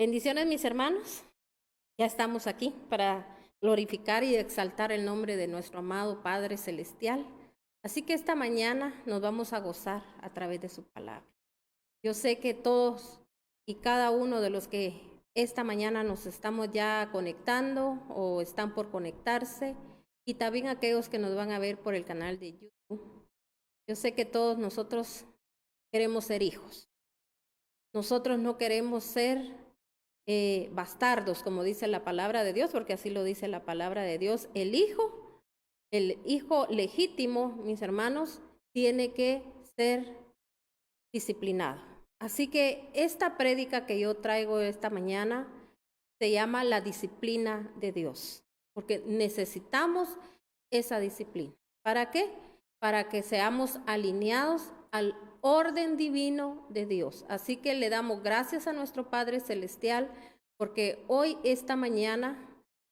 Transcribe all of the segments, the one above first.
Bendiciones, mis hermanos. Ya estamos aquí para glorificar y exaltar el nombre de nuestro amado Padre Celestial. Así que esta mañana nos vamos a gozar a través de su palabra. Yo sé que todos y cada uno de los que esta mañana nos estamos ya conectando o están por conectarse, y también aquellos que nos van a ver por el canal de YouTube, yo sé que todos nosotros queremos ser hijos. Nosotros no queremos ser bastardos, como dice la palabra de Dios, porque así lo dice la palabra de Dios. El hijo legítimo, mis hermanos, tiene que ser disciplinado. Así que esta prédica que yo traigo esta mañana se llama la disciplina de Dios, porque necesitamos esa disciplina. ¿Para qué? Para que seamos alineados al orden divino de Dios. Así que le damos gracias a nuestro Padre Celestial, porque hoy, esta mañana,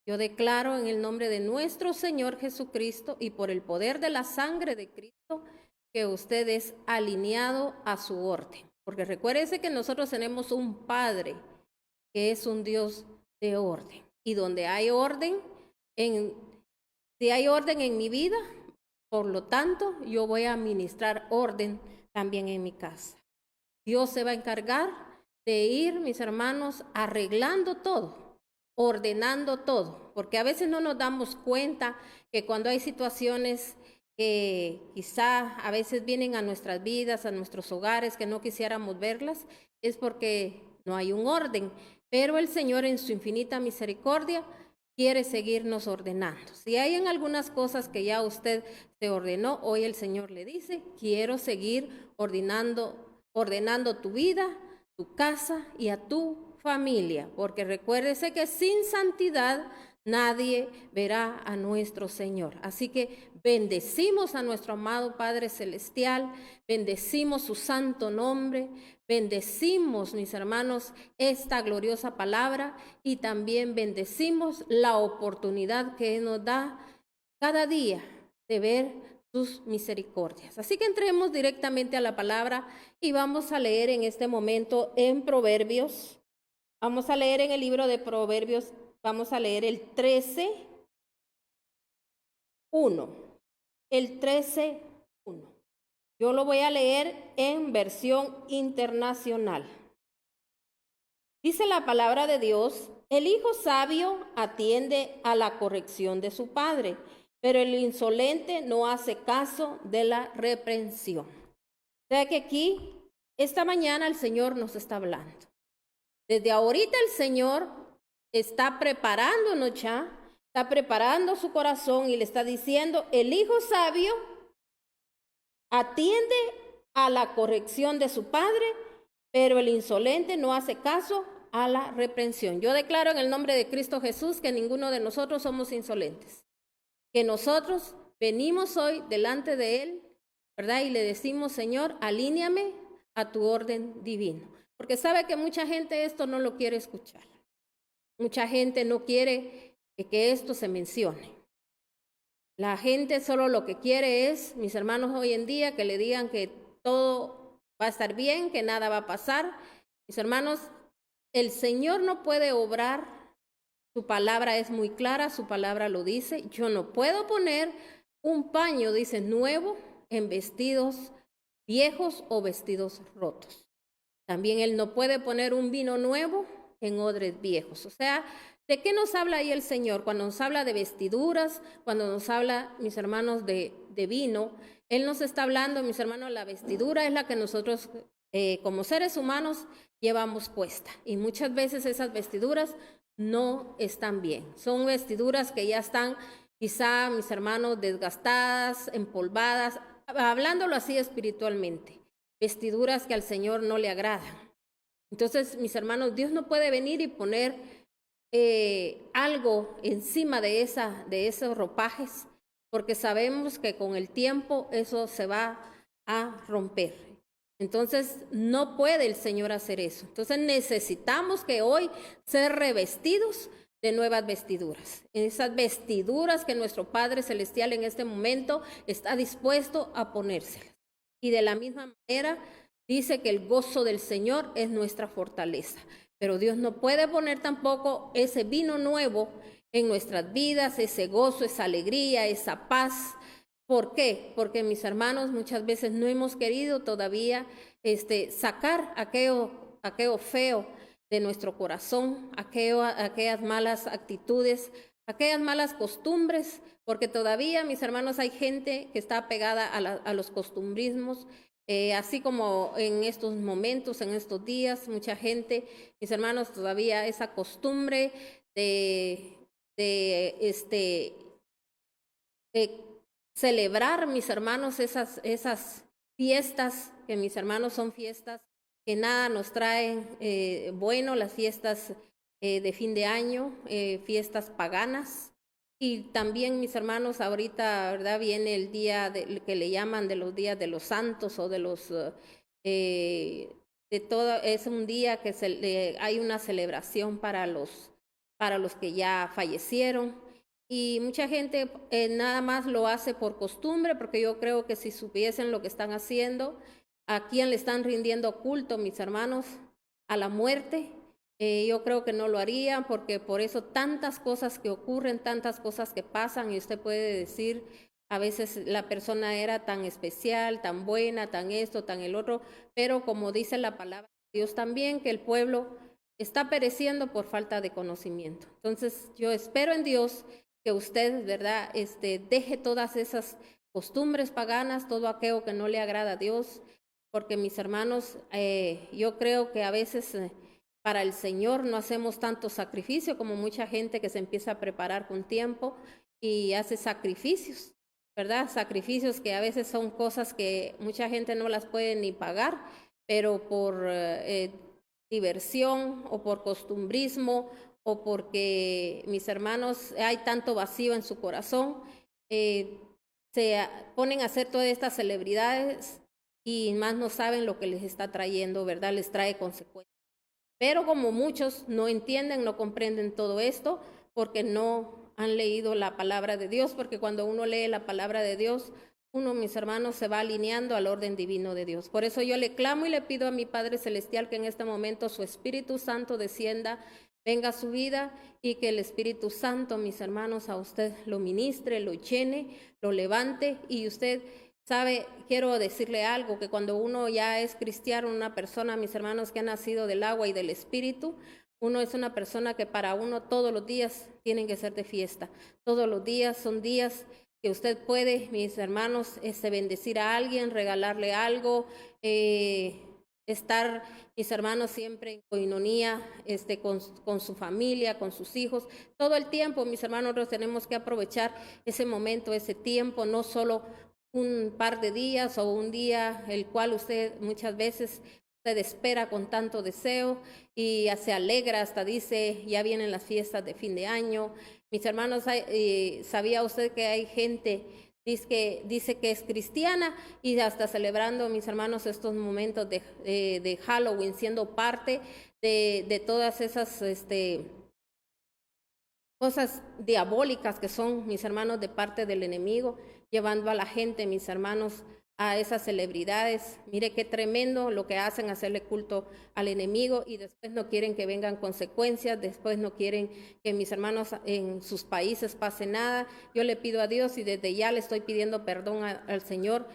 yo declaro en el nombre de nuestro Señor Jesucristo y por el poder de la sangre de Cristo, que usted es alineado a su orden. Porque recuérdese que nosotros tenemos un Padre que es un Dios de orden. Y donde hay orden, si hay orden en mi vida, por lo tanto, yo voy a administrar orden también en mi casa. Dios se va a encargar de ir, mis hermanos, arreglando todo, ordenando todo, porque a veces no nos damos cuenta que cuando hay situaciones que quizá a veces vienen a nuestras vidas, a nuestros hogares, que no quisiéramos verlas, es porque no hay un orden. Pero el Señor, en su infinita misericordia, quiere seguirnos ordenando. Si hay en algunas cosas que ya usted se ordenó, hoy el Señor le dice: quiero seguir ordenando tu vida, tu casa y a tu familia, porque recuérdese que sin santidad nadie verá a nuestro Señor. Así que bendecimos a nuestro amado Padre Celestial, bendecimos su santo nombre, bendecimos, mis hermanos, esta gloriosa palabra, y también bendecimos la oportunidad que nos da cada día de ver sus misericordias. Así que entremos directamente a la palabra y vamos a leer en este momento en Proverbios. Vamos a leer en el libro de Proverbios, vamos a leer el 13:1. El 13:1. Yo lo voy a leer en versión internacional. Dice la palabra de Dios: el hijo sabio atiende a la corrección de su padre, pero el insolente no hace caso de la reprensión. O sea que aquí, esta mañana, el Señor nos está hablando. Desde ahorita el Señor está preparándonos ya, está preparando su corazón y le está diciendo: el hijo sabio atiende a la corrección de su padre, pero el insolente no hace caso a la reprensión. Yo declaro en el nombre de Cristo Jesús que ninguno de nosotros somos insolentes, que nosotros venimos hoy delante de Él, ¿verdad? Y le decimos: Señor, alíneame a tu orden divino. Porque sabe que mucha gente esto no lo quiere escuchar. Mucha gente no quiere que esto se mencione. La gente solo lo que quiere es, mis hermanos, hoy en día, que le digan que todo va a estar bien, que nada va a pasar. Mis hermanos, el Señor no puede obrar. Su palabra es muy clara, su palabra lo dice. Yo no puedo poner un paño, dice, nuevo en vestidos viejos o vestidos rotos. También Él no puede poner un vino nuevo en odres viejos. O sea, ¿de qué nos habla ahí el Señor? Cuando nos habla de vestiduras, cuando nos habla, mis hermanos, de vino, Él nos está hablando, mis hermanos, la vestidura es la que nosotros como seres humanos llevamos puesta. Y muchas veces esas vestiduras no están bien. Son vestiduras que ya están quizá, mis hermanos, desgastadas, empolvadas, hablándolo así espiritualmente. Vestiduras que al Señor no le agradan. Entonces, mis hermanos, Dios no puede venir y poner algo encima de esos ropajes, porque sabemos que con el tiempo eso se va a romper. Entonces, no puede el Señor hacer eso. Entonces, necesitamos que hoy ser revestidos de nuevas vestiduras. Esas vestiduras que nuestro Padre Celestial en este momento está dispuesto a ponérselas. Y de la misma manera dice que el gozo del Señor es nuestra fortaleza. pero Dios no puede poner tampoco ese vino nuevo en nuestras vidas, ese gozo, esa alegría, esa paz. ¿Por qué? Porque mis hermanos muchas veces no hemos querido todavía sacar aquello feo de nuestro corazón, aquellas malas actitudes, aquellas malas costumbres, porque todavía, mis hermanos, hay gente que está pegada a los costumbrismos, así como en estos momentos, en estos días, mucha gente, mis hermanos, todavía esa costumbre de celebrar, mis hermanos, esas fiestas, que mis hermanos son fiestas que nada nos traen bueno, las fiestas de fin de año, fiestas paganas. Y también, mis hermanos, ahorita, ¿verdad? Viene el día que le llaman de los días de los santos o de los de todo. Es un día que hay una celebración para los que ya fallecieron. Y mucha gente nada más lo hace por costumbre, porque yo creo que si supiesen lo que están haciendo, a quién le están rindiendo culto, mis hermanos, a la muerte, yo creo que no lo harían, porque por eso tantas cosas que ocurren, tantas cosas que pasan, y usted puede decir, a veces la persona era tan especial, tan buena, tan esto, tan el otro, pero como dice la palabra de Dios también, que el pueblo está pereciendo por falta de conocimiento. Entonces yo espero en Dios que usted, ¿verdad?, deje todas esas costumbres paganas, todo aquello que no le agrada a Dios, porque mis hermanos, yo creo que a veces para el Señor no hacemos tanto sacrificio como mucha gente que se empieza a preparar con tiempo y hace sacrificios, ¿verdad? Sacrificios que a veces son cosas que mucha gente no las puede ni pagar, pero por diversión o por costumbrismo o porque, mis hermanos, hay tanto vacío en su corazón, se ponen a hacer todas estas celebridades y más no saben lo que les está trayendo, ¿verdad? Les trae consecuencias. Pero como muchos no entienden, no comprenden todo esto, porque no han leído la palabra de Dios, porque cuando uno lee la palabra de Dios, uno, mis hermanos, se va alineando al orden divino de Dios. Por eso yo le clamo y le pido a mi Padre Celestial que en este momento su Espíritu Santo descienda, venga a su vida y que el Espíritu Santo, mis hermanos, a usted lo ministre, lo llene, lo levante. Y usted sabe, quiero decirle algo, que cuando uno ya es cristiano, una persona, mis hermanos, que ha nacido del agua y del Espíritu, uno es una persona que para uno todos los días tienen que ser de fiesta. Todos los días son días que usted puede, mis hermanos, bendecir a alguien, regalarle algo, estar, mis hermanos, siempre en coinonía con su familia, con sus hijos. Todo el tiempo, mis hermanos, nosotros tenemos que aprovechar ese momento, ese tiempo, no solo un par de días o un día, el cual usted muchas veces usted espera con tanto deseo y se alegra, hasta dice, ya vienen las fiestas de fin de año. Mis hermanos, ¿sabía usted que hay gente dice que es cristiana y hasta celebrando, mis hermanos, estos momentos de Halloween, siendo parte de todas esas cosas diabólicas que son, mis hermanos, de parte del enemigo, llevando a la gente, mis hermanos, a esas celebridades? Mire qué tremendo lo que hacen, hacerle culto al enemigo, y después no quieren que vengan consecuencias, después no quieren que, mis hermanos, en sus países pase nada. Yo le pido a Dios y desde ya le estoy pidiendo perdón al Señor,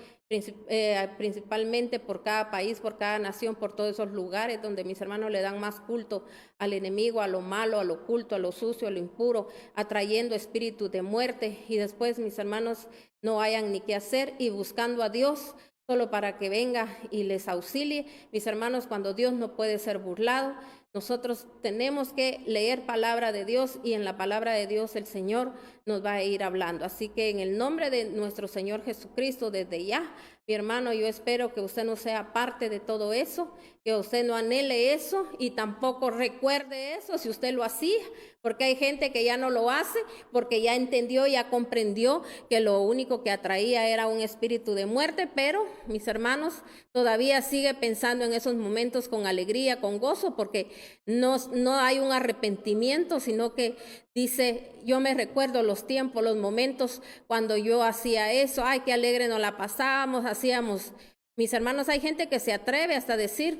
principalmente por cada país, por cada nación, por todos esos lugares donde mis hermanos le dan más culto al enemigo, a lo malo, a lo oculto, a lo sucio, a lo impuro, atrayendo espíritus de muerte, y después, mis hermanos, no hayan ni qué hacer y buscando a Dios solo para que venga y les auxilie. Mis hermanos, cuando Dios no puede ser burlado, nosotros tenemos que leer palabra de Dios, y en la palabra de Dios el Señor nos va a ir hablando. Así que en el nombre de nuestro Señor Jesucristo, desde ya, mi hermano, yo espero que usted no sea parte de todo eso, que usted no anhele eso y tampoco recuerde eso si usted lo hacía, porque hay gente que ya no lo hace porque ya entendió, ya comprendió que lo único que atraía era un espíritu de muerte, pero, mis hermanos, todavía sigue pensando en esos momentos con alegría, con gozo, porque no hay un arrepentimiento, sino que dice: yo me recuerdo los tiempos, los momentos cuando yo hacía eso, ay, qué alegre nos la pasábamos, hacíamos. Mis hermanos, hay gente que se atreve hasta decir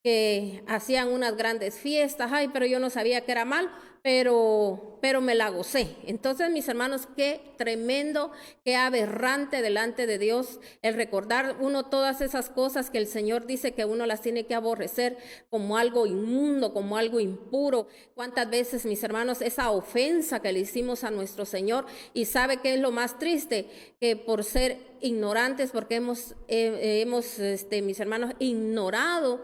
que hacían unas grandes fiestas. Ay, pero yo no sabía que era mal, pero me la gocé. Entonces, mis hermanos, qué tremendo, qué aberrante delante de Dios el recordar uno todas esas cosas que el Señor dice que uno las tiene que aborrecer como algo inmundo, como algo impuro. Cuántas veces, mis hermanos, esa ofensa que le hicimos a nuestro Señor, y sabe qué es lo más triste, que por ser ignorantes, porque hemos mis hermanos, ignorado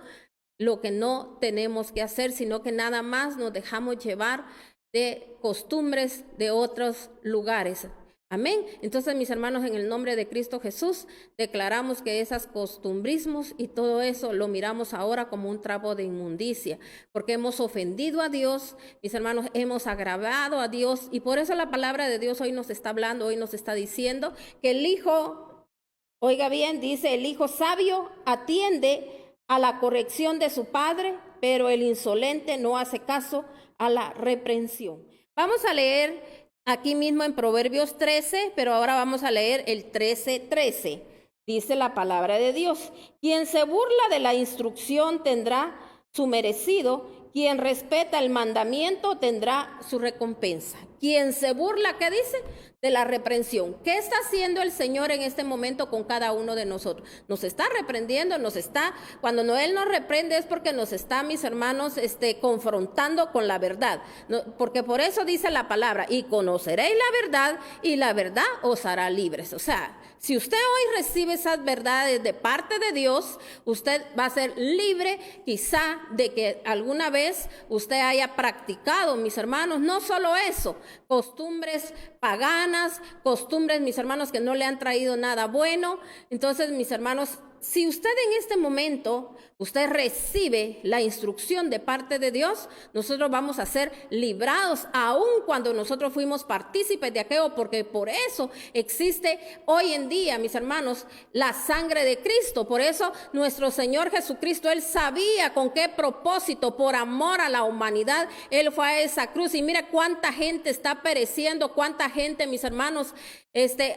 lo que no tenemos que hacer, sino que nada más nos dejamos llevar de costumbres de otros lugares. Amén. Entonces, mis hermanos, en el nombre de Cristo Jesús, declaramos que esos costumbrismos y todo eso lo miramos ahora como un trapo de inmundicia, porque hemos ofendido a Dios, mis hermanos, hemos agravado a Dios, y por eso la palabra de Dios hoy nos está hablando, hoy nos está diciendo que el hijo, oiga bien, dice, el hijo sabio atiende a la corrección de su padre, pero el insolente no hace caso a la reprensión. Vamos a leer aquí mismo en Proverbios 13, pero ahora vamos a leer el 13:13. Dice la palabra de Dios: quien se burla de la instrucción tendrá su merecido, quien respeta el mandamiento tendrá su recompensa. Quien se burla, ¿qué dice? De la reprensión. ¿Qué está haciendo el Señor en este momento con cada uno de nosotros? Nos está reprendiendo, cuando Él nos reprende es porque nos está, mis hermanos, confrontando con la verdad. Porque por eso dice la palabra, y conoceréis la verdad, y la verdad os hará libres. O sea, si usted hoy recibe esas verdades de parte de Dios, usted va a ser libre quizá de que alguna vez usted haya practicado, mis hermanos, no solo eso, costumbres paganas, costumbres, mis hermanos, que no le han traído nada bueno. Entonces, mis hermanos, si usted en este momento, usted recibe la instrucción de parte de Dios, nosotros vamos a ser librados, aun cuando nosotros fuimos partícipes de aquello, porque por eso existe hoy en día, mis hermanos, la sangre de Cristo. Por eso nuestro Señor Jesucristo, Él sabía con qué propósito, por amor a la humanidad, Él fue a esa cruz. Y mira cuánta gente está pereciendo, cuánta gente, mis hermanos,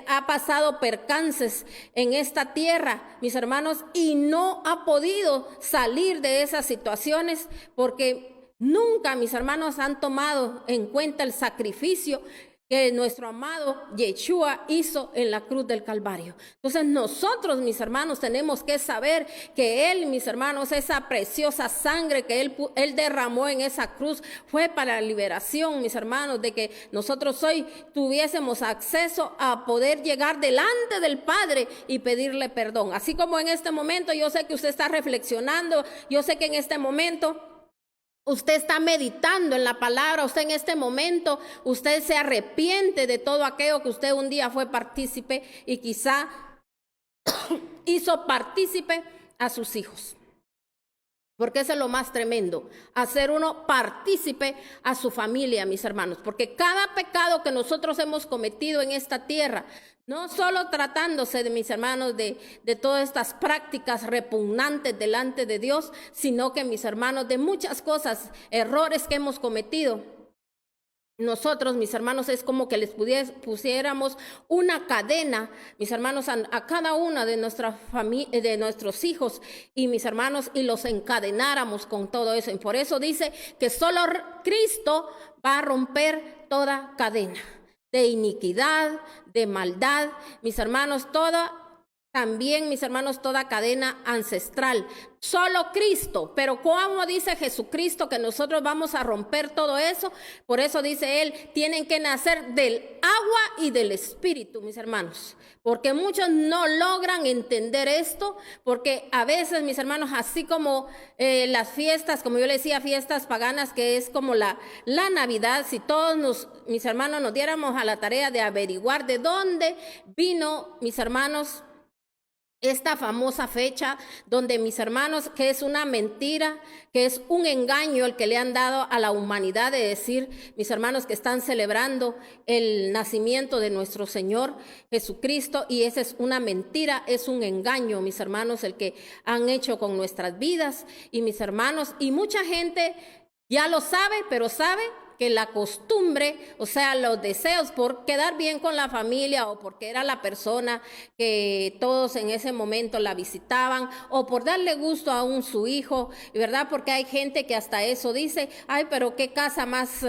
ha pasado percances en esta tierra, mis hermanos, y no ha podido salir de esas situaciones porque nunca, mis hermanos, han tomado en cuenta el sacrificio que nuestro amado Yeshua hizo en la cruz del Calvario. Entonces nosotros, mis hermanos, tenemos que saber que Él, mis hermanos, esa preciosa sangre que Él derramó en esa cruz fue para la liberación, mis hermanos, de que nosotros hoy tuviésemos acceso a poder llegar delante del Padre y pedirle perdón. Así como en este momento yo sé que usted está reflexionando, yo sé que en este momento usted está meditando en la palabra, usted en este momento, usted se arrepiente de todo aquello que usted un día fue partícipe y quizá hizo partícipe a sus hijos. Porque eso es lo más tremendo, hacer uno partícipe a su familia, mis hermanos. Porque cada pecado que nosotros hemos cometido en esta tierra, no solo tratándose de, mis hermanos, de todas estas prácticas repugnantes delante de Dios, sino que, mis hermanos, de muchas cosas, errores que hemos cometido. Nosotros, mis hermanos, es como que les pusiéramos una cadena, mis hermanos, a cada una de nuestra familia, de nuestros hijos, y mis hermanos, y los encadenáramos con todo eso. Y por eso dice que solo Cristo va a romper toda cadena de iniquidad, de maldad, mis hermanos, también, mis hermanos, toda cadena ancestral. Solo Cristo. Pero ¿cómo dice Jesucristo que nosotros vamos a romper todo eso? Por eso dice Él, tienen que nacer del agua y del Espíritu, mis hermanos. Porque muchos no logran entender esto, porque a veces, mis hermanos, así como las fiestas, como yo le decía, fiestas paganas, que es como la Navidad, si todos mis hermanos, nos diéramos a la tarea de averiguar de dónde vino, mis hermanos, esta famosa fecha donde, mis hermanos, que es una mentira, que es un engaño el que le han dado a la humanidad de decir, mis hermanos, que están celebrando el nacimiento de nuestro Señor Jesucristo, y esa es una mentira, es un engaño, mis hermanos, el que han hecho con nuestras vidas. Y mis hermanos, y mucha gente ya lo sabe, pero sabe que la costumbre, o sea, los deseos por quedar bien con la familia o porque era la persona que todos en ese momento la visitaban o por darle gusto a su hijo, ¿verdad? Porque hay gente que hasta eso dice, ay, pero qué casa más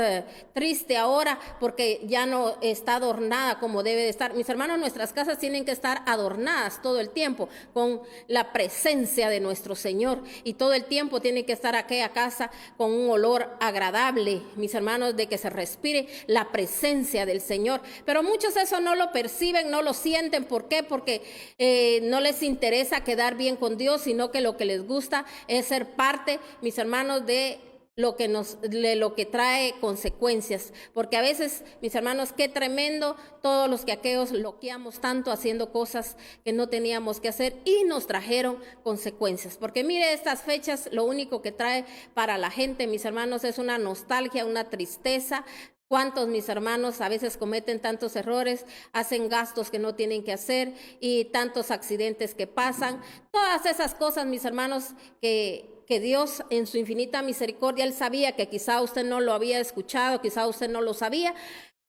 triste ahora porque ya no está adornada como debe de estar. Mis hermanos, nuestras casas tienen que estar adornadas todo el tiempo con la presencia de nuestro Señor, y todo el tiempo tiene que estar aquella casa con un olor agradable, mis hermanos, de que se respire la presencia del Señor. Pero muchos eso no lo perciben, no lo sienten. ¿Por qué? Porque no les interesa quedar bien con Dios, sino que lo que les gusta es ser parte, mis hermanos, de lo que trae consecuencias. Porque a veces, mis hermanos, qué tremendo todos los que aquellos loqueamos tanto haciendo cosas que no teníamos que hacer y nos trajeron consecuencias. Porque mire, estas fechas lo único que trae para la gente, mis hermanos, es una nostalgia, una tristeza. ¿Cuántos, mis hermanos, a veces cometen tantos errores, hacen gastos que no tienen que hacer y tantos accidentes que pasan? Todas esas cosas, mis hermanos, que Dios en su infinita misericordia, Él sabía que quizá usted no lo había escuchado, quizá usted no lo sabía.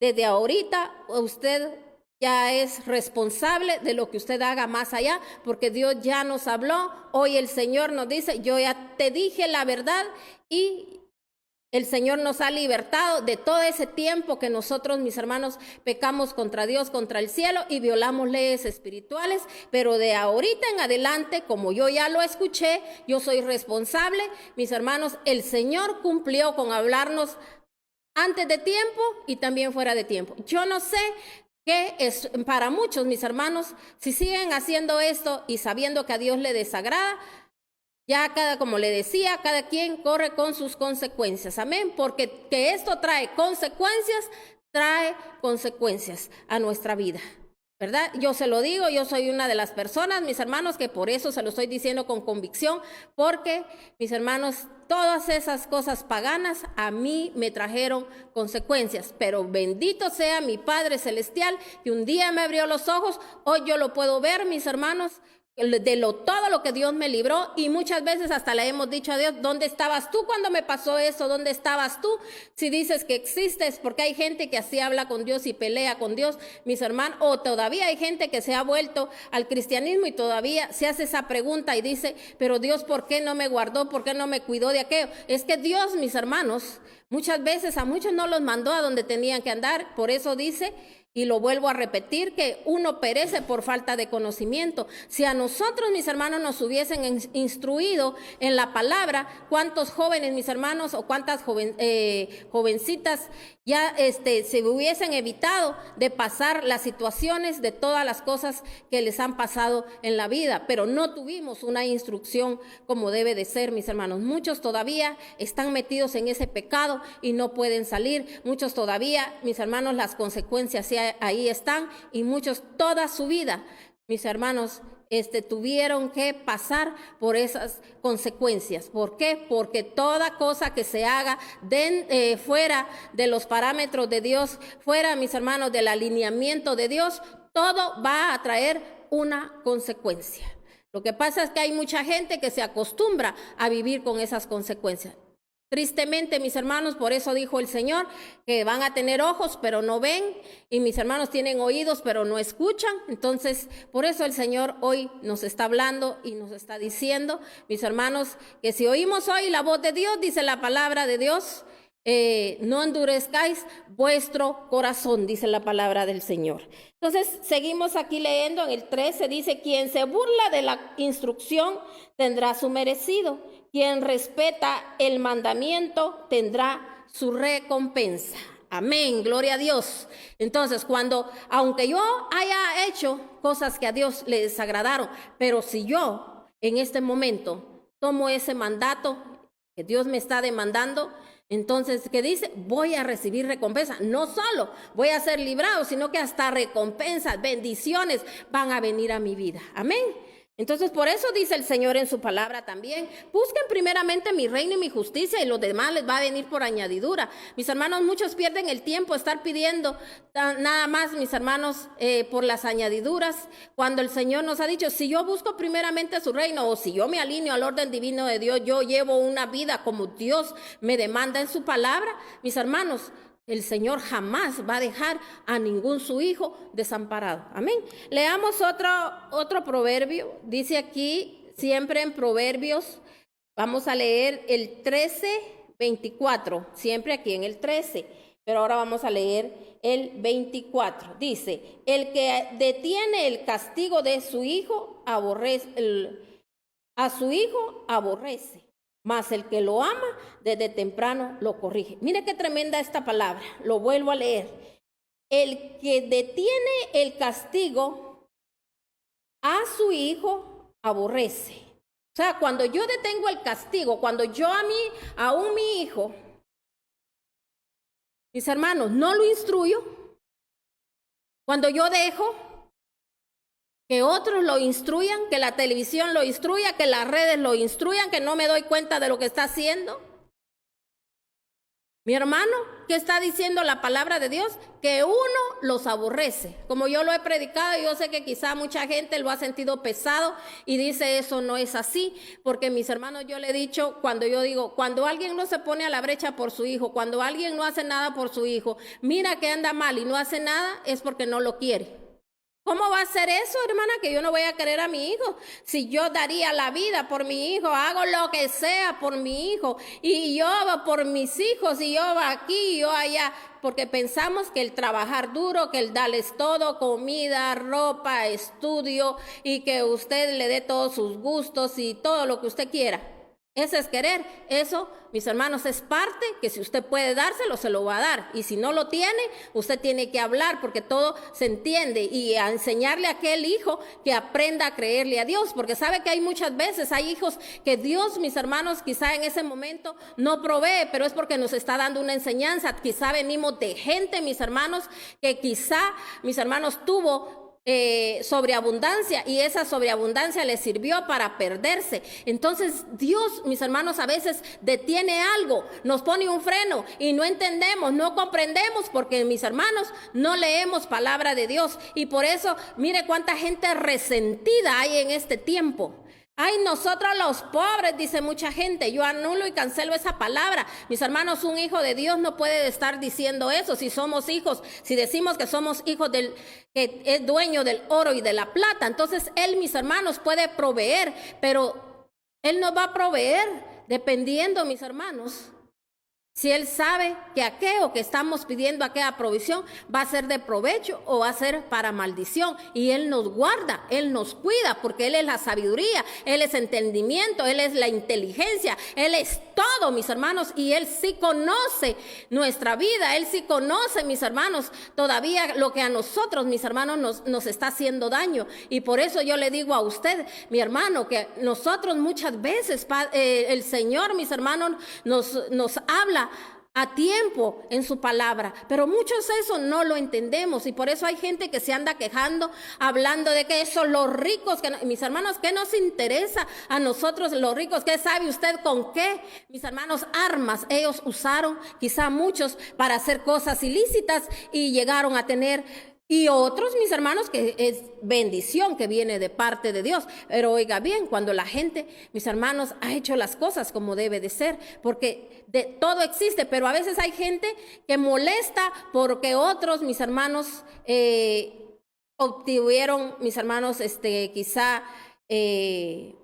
Desde ahorita usted ya es responsable de lo que usted haga más allá, porque Dios ya nos habló. Hoy el Señor nos dice, yo ya te dije la verdad, y el Señor nos ha libertado de todo ese tiempo que nosotros, mis hermanos, pecamos contra Dios, contra el cielo y violamos leyes espirituales. Pero de ahorita en adelante, como yo ya lo escuché, yo soy responsable. Mis hermanos, el Señor cumplió con hablarnos antes de tiempo y también fuera de tiempo. Yo no sé qué es para muchos, mis hermanos, si siguen haciendo esto y sabiendo que a Dios le desagrada. Ya como le decía, cada quien corre con sus consecuencias. Amén. Porque que esto trae consecuencias a nuestra vida, ¿verdad? Yo se lo digo, yo soy una de las personas, mis hermanos, que por eso se lo estoy diciendo con convicción, porque, mis hermanos, todas esas cosas paganas a mí me trajeron consecuencias. Pero bendito sea mi Padre Celestial, que un día me abrió los ojos. Hoy yo lo puedo ver, mis hermanos, todo lo que Dios me libró, y muchas veces hasta le hemos dicho a Dios, ¿dónde estabas tú cuando me pasó eso? ¿Dónde estabas tú? Si dices que existes, porque hay gente que así habla con Dios y pelea con Dios, mis hermanos, o todavía hay gente que se ha vuelto al cristianismo y todavía se hace esa pregunta y dice, pero Dios, ¿por qué no me guardó? ¿Por qué no me cuidó de aquello? Es que Dios, mis hermanos, muchas veces a muchos no los mandó a donde tenían que andar. Por eso dice, y lo vuelvo a repetir, que uno perece por falta de conocimiento. Si a nosotros, mis hermanos, nos hubiesen instruido en la palabra, ¿cuántos jóvenes, mis hermanos, o cuántas jovencitas ya se hubiesen evitado de pasar las situaciones de todas las cosas que les han pasado en la vida? Pero no tuvimos una instrucción como debe de ser, mis hermanos. Muchos todavía están metidos en ese pecado y no pueden salir. Muchos todavía, mis hermanos, las consecuencias ahí están, y muchos toda su vida, mis hermanos, tuvieron que pasar por esas consecuencias. ¿Por qué? Porque toda cosa que se haga fuera de los parámetros de Dios, fuera, mis hermanos, del alineamiento de Dios, todo va a traer una consecuencia. Lo que pasa es que hay mucha gente que se acostumbra a vivir con esas consecuencias. Tristemente, mis hermanos, por eso dijo el Señor que van a tener ojos pero no ven, y mis hermanos tienen oídos pero no escuchan. Entonces, por eso el Señor hoy nos está hablando y nos está diciendo, mis hermanos, que si oímos hoy la voz de Dios, dice la palabra de Dios, no endurezcáis vuestro corazón, dice la palabra del Señor. Entonces, seguimos aquí leyendo en el 13, dice, quien se burla de la instrucción tendrá su merecido. Quien respeta el mandamiento tendrá su recompensa. Amén, gloria a Dios. Entonces, aunque yo haya hecho cosas que a Dios le desagradaron, pero si yo en este momento tomo ese mandato que Dios me está demandando, entonces, ¿qué dice? Voy a recibir recompensa. No solo voy a ser librado, sino que hasta recompensas, bendiciones van a venir a mi vida. Amén. Entonces, por eso dice el Señor en su palabra también, busquen primeramente mi reino y mi justicia y lo demás les va a venir por añadidura. Mis hermanos, muchos pierden el tiempo estar pidiendo nada más, mis hermanos, por las añadiduras, cuando el Señor nos ha dicho, si yo busco primeramente su reino o si yo me alineo al orden divino de Dios, yo llevo una vida como Dios me demanda en su palabra, mis hermanos, el Señor jamás va a dejar a ningún su hijo desamparado. Amén. Leamos otro proverbio. Dice aquí, siempre en Proverbios, vamos a leer el 13:24, siempre aquí en el 13, pero ahora vamos a leer el 24. Dice, el que detiene el castigo de su hijo, a su hijo aborrece. Mas el que lo ama, desde temprano lo corrige. Mire qué tremenda esta palabra. Lo vuelvo a leer. El que detiene el castigo a su hijo, aborrece. O sea, cuando yo detengo el castigo, cuando yo aún mi hijo, mis hermanos, no lo instruyo, cuando yo dejo que otros lo instruyan, que la televisión lo instruya, que las redes lo instruyan, que no me doy cuenta de lo que está haciendo. Mi hermano, ¿qué está diciendo la palabra de Dios? Que uno los aborrece. Como yo lo he predicado, yo sé que quizá mucha gente lo ha sentido pesado y dice eso no es así, porque mis hermanos, yo le he dicho, cuando alguien no se pone a la brecha por su hijo, cuando alguien no hace nada por su hijo, mira que anda mal y no hace nada, es porque no lo quiere. ¿Cómo va a ser eso, hermana, que yo no voy a querer a mi hijo? Si yo daría la vida por mi hijo, hago lo que sea por mi hijo, y yo por mis hijos, y yo aquí, y yo allá, porque pensamos que el trabajar duro, que el darles todo, comida, ropa, estudio, y que usted le dé todos sus gustos y todo lo que usted quiera. Eso es querer. Eso, mis hermanos, es parte que si usted puede dárselo, se lo va a dar. Y si no lo tiene, usted tiene que hablar porque todo se entiende y a enseñarle a aquel hijo que aprenda a creerle a Dios. Porque sabe que hay muchas veces, hay hijos que Dios, mis hermanos, quizá en ese momento no provee, pero es porque nos está dando una enseñanza. Quizá venimos de gente, mis hermanos, que quizá, mis hermanos, tuvo sobreabundancia y esa sobreabundancia le sirvió para perderse. Entonces Dios, mis hermanos, a veces detiene algo, nos pone un freno y no entendemos, no comprendemos porque, mis hermanos, no leemos palabra de Dios y por eso mire cuánta gente resentida hay en este tiempo. Ay, nosotros los pobres, dice mucha gente. Yo anulo y cancelo esa palabra. Mis hermanos, un hijo de Dios no puede estar diciendo eso. Si somos hijos, si decimos que somos hijos que es dueño del oro y de la plata, entonces Él, mis hermanos, puede proveer, pero Él nos va a proveer dependiendo, mis hermanos. Si Él sabe que aquello que estamos pidiendo, aquella provisión, va a ser de provecho o va a ser para maldición. Y Él nos guarda, Él nos cuida, porque Él es la sabiduría, Él es entendimiento, Él es la inteligencia, Él es todo, mis hermanos. Y Él sí conoce nuestra vida, Él sí conoce, mis hermanos, todavía lo que a nosotros, mis hermanos, nos está haciendo daño. Y por eso yo le digo a usted, mi hermano, que nosotros muchas veces, el Señor, mis hermanos, nos habla a tiempo en su palabra, pero muchos eso no lo entendemos y por eso hay gente que se anda quejando, hablando de que son los ricos, mis hermanos, ¿qué nos interesa a nosotros los ricos? ¿Qué sabe usted con qué? Mis hermanos, armas ellos usaron, quizá muchos, para hacer cosas ilícitas y llegaron a tener. Y otros, mis hermanos, que es bendición que viene de parte de Dios. Pero oiga bien, cuando la gente, mis hermanos, ha hecho las cosas como debe de ser, porque de todo existe, pero a veces hay gente que molesta porque otros, mis hermanos, obtuvieron, mis hermanos, quizá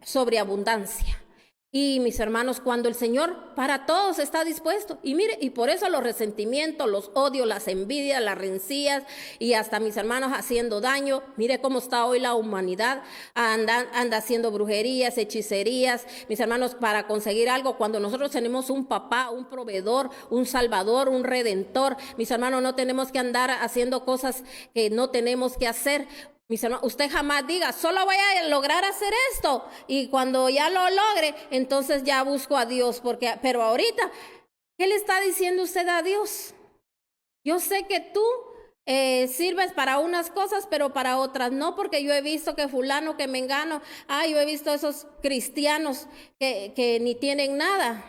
sobreabundancia. Y mis hermanos, cuando el Señor para todos está dispuesto, y mire, y por eso los resentimientos, los odios, las envidias, las rencillas y hasta mis hermanos haciendo daño, mire cómo está hoy la humanidad, anda haciendo brujerías, hechicerías, mis hermanos, para conseguir algo, cuando nosotros tenemos un papá, un proveedor, un salvador, un redentor, mis hermanos, no tenemos que andar haciendo cosas que no tenemos que hacer. Mis hermanos, usted jamás diga, solo voy a lograr hacer esto y cuando ya lo logre, entonces ya busco a Dios, pero ahorita, ¿qué le está diciendo usted a Dios? Yo sé que tú sirves para unas cosas, pero para otras no, porque yo he visto que fulano, que mengano, yo he visto esos cristianos que ni tienen nada.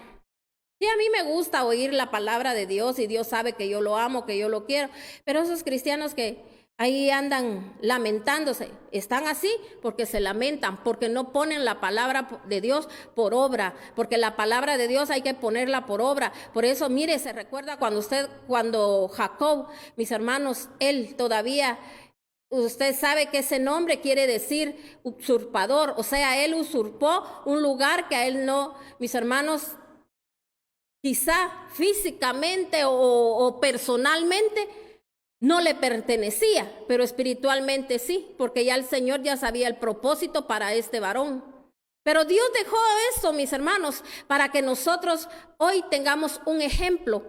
Sí, a mí me gusta oír la palabra de Dios y Dios sabe que yo lo amo, que yo lo quiero, pero esos cristianos que ahí andan lamentándose, están así porque se lamentan, porque no ponen la palabra de Dios por obra, porque la palabra de Dios hay que ponerla por obra. Por eso, mire, se recuerda cuando Jacob, mis hermanos, él todavía, usted sabe que ese nombre quiere decir usurpador, o sea, él usurpó un lugar que a él no, mis hermanos, quizá físicamente o personalmente no le pertenecía, pero espiritualmente sí, porque ya el Señor ya sabía el propósito para este varón. Pero Dios dejó eso, mis hermanos, para que nosotros hoy tengamos un ejemplo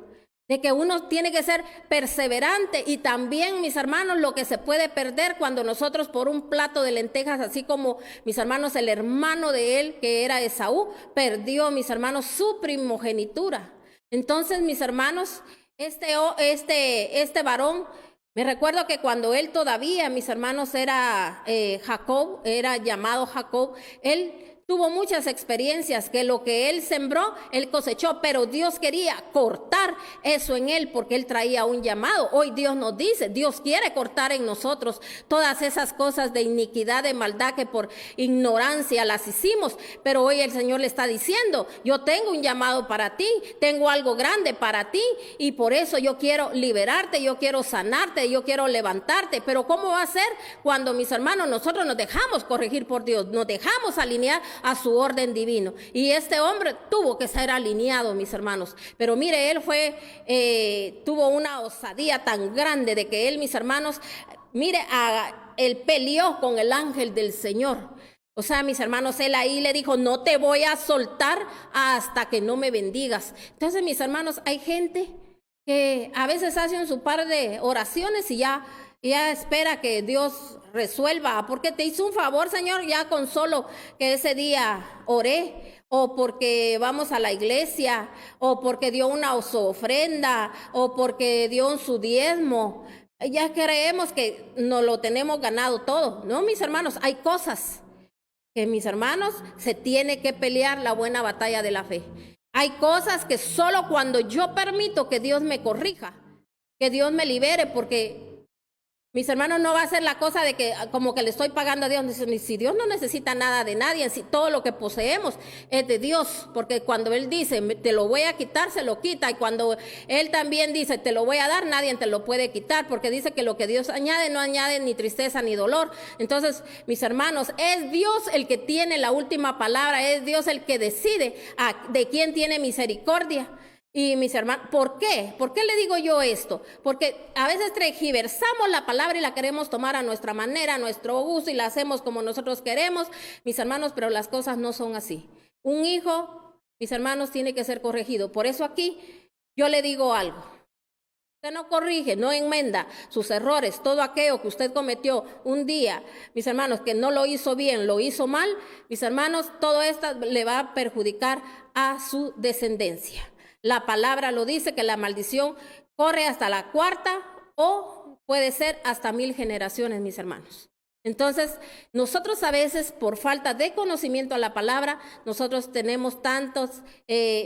de que uno tiene que ser perseverante. Y también, mis hermanos, lo que se puede perder cuando nosotros por un plato de lentejas, así como mis hermanos, el hermano de él, que era Esaú, perdió, mis hermanos, su primogenitura. Entonces, mis hermanos, este varón, me recuerdo que cuando él todavía, mis hermanos, era Jacob, era llamado Jacob, él tuvo muchas experiencias, que lo que él sembró, él cosechó, pero Dios quería cortar eso en él porque él traía un llamado. Hoy Dios nos dice, Dios quiere cortar en nosotros todas esas cosas de iniquidad, de maldad que por ignorancia las hicimos, pero hoy el Señor le está diciendo, yo tengo un llamado para ti, tengo algo grande para ti y por eso yo quiero liberarte, yo quiero sanarte, yo quiero levantarte. Pero ¿cómo va a ser cuando, mis hermanos, nosotros nos dejamos corregir por Dios, nos dejamos alinear a su orden divino? Y este hombre tuvo que ser alineado, mis hermanos. Pero mire, él tuvo una osadía tan grande de que él, mis hermanos, mire, él peleó con el ángel del Señor. O sea, mis hermanos, él ahí le dijo, no te voy a soltar hasta que no me bendigas. Entonces, mis hermanos, hay gente que a veces hacen su par de oraciones y ya espera que Dios resuelva, porque te hizo un favor, Señor, ya con solo que ese día oré, o porque vamos a la iglesia, o porque dio una ofrenda, o porque dio su diezmo. Ya creemos que nos lo tenemos ganado todo. No, mis hermanos, hay cosas que, mis hermanos, se tiene que pelear la buena batalla de la fe. Hay cosas que solo cuando yo permito que Dios me corrija, que Dios me libere, porque mis hermanos, no va a ser la cosa de que como que le estoy pagando a Dios. Si Dios no necesita nada de nadie, si todo lo que poseemos es de Dios, porque cuando Él dice, te lo voy a quitar, se lo quita. Y cuando Él también dice, te lo voy a dar, nadie te lo puede quitar, porque dice que lo que Dios añade, no añade ni tristeza ni dolor. Entonces, mis hermanos, es Dios el que tiene la última palabra, es Dios el que decide de quién tiene misericordia. Y mis hermanos, ¿por qué? ¿Por qué le digo yo esto? Porque a veces tergiversamos la palabra y la queremos tomar a nuestra manera, a nuestro gusto, y la hacemos como nosotros queremos, mis hermanos, pero las cosas no son así. Un hijo, mis hermanos, tiene que ser corregido. Por eso aquí yo le digo algo. Usted no corrige, no enmenda sus errores, todo aquello que usted cometió un día, mis hermanos, que no lo hizo bien, lo hizo mal, mis hermanos, todo esto le va a perjudicar a su descendencia. La palabra lo dice, que la maldición corre hasta la cuarta o puede ser hasta 1000 generaciones, mis hermanos. Entonces, nosotros a veces, por falta de conocimiento a la palabra, nosotros tenemos tantos,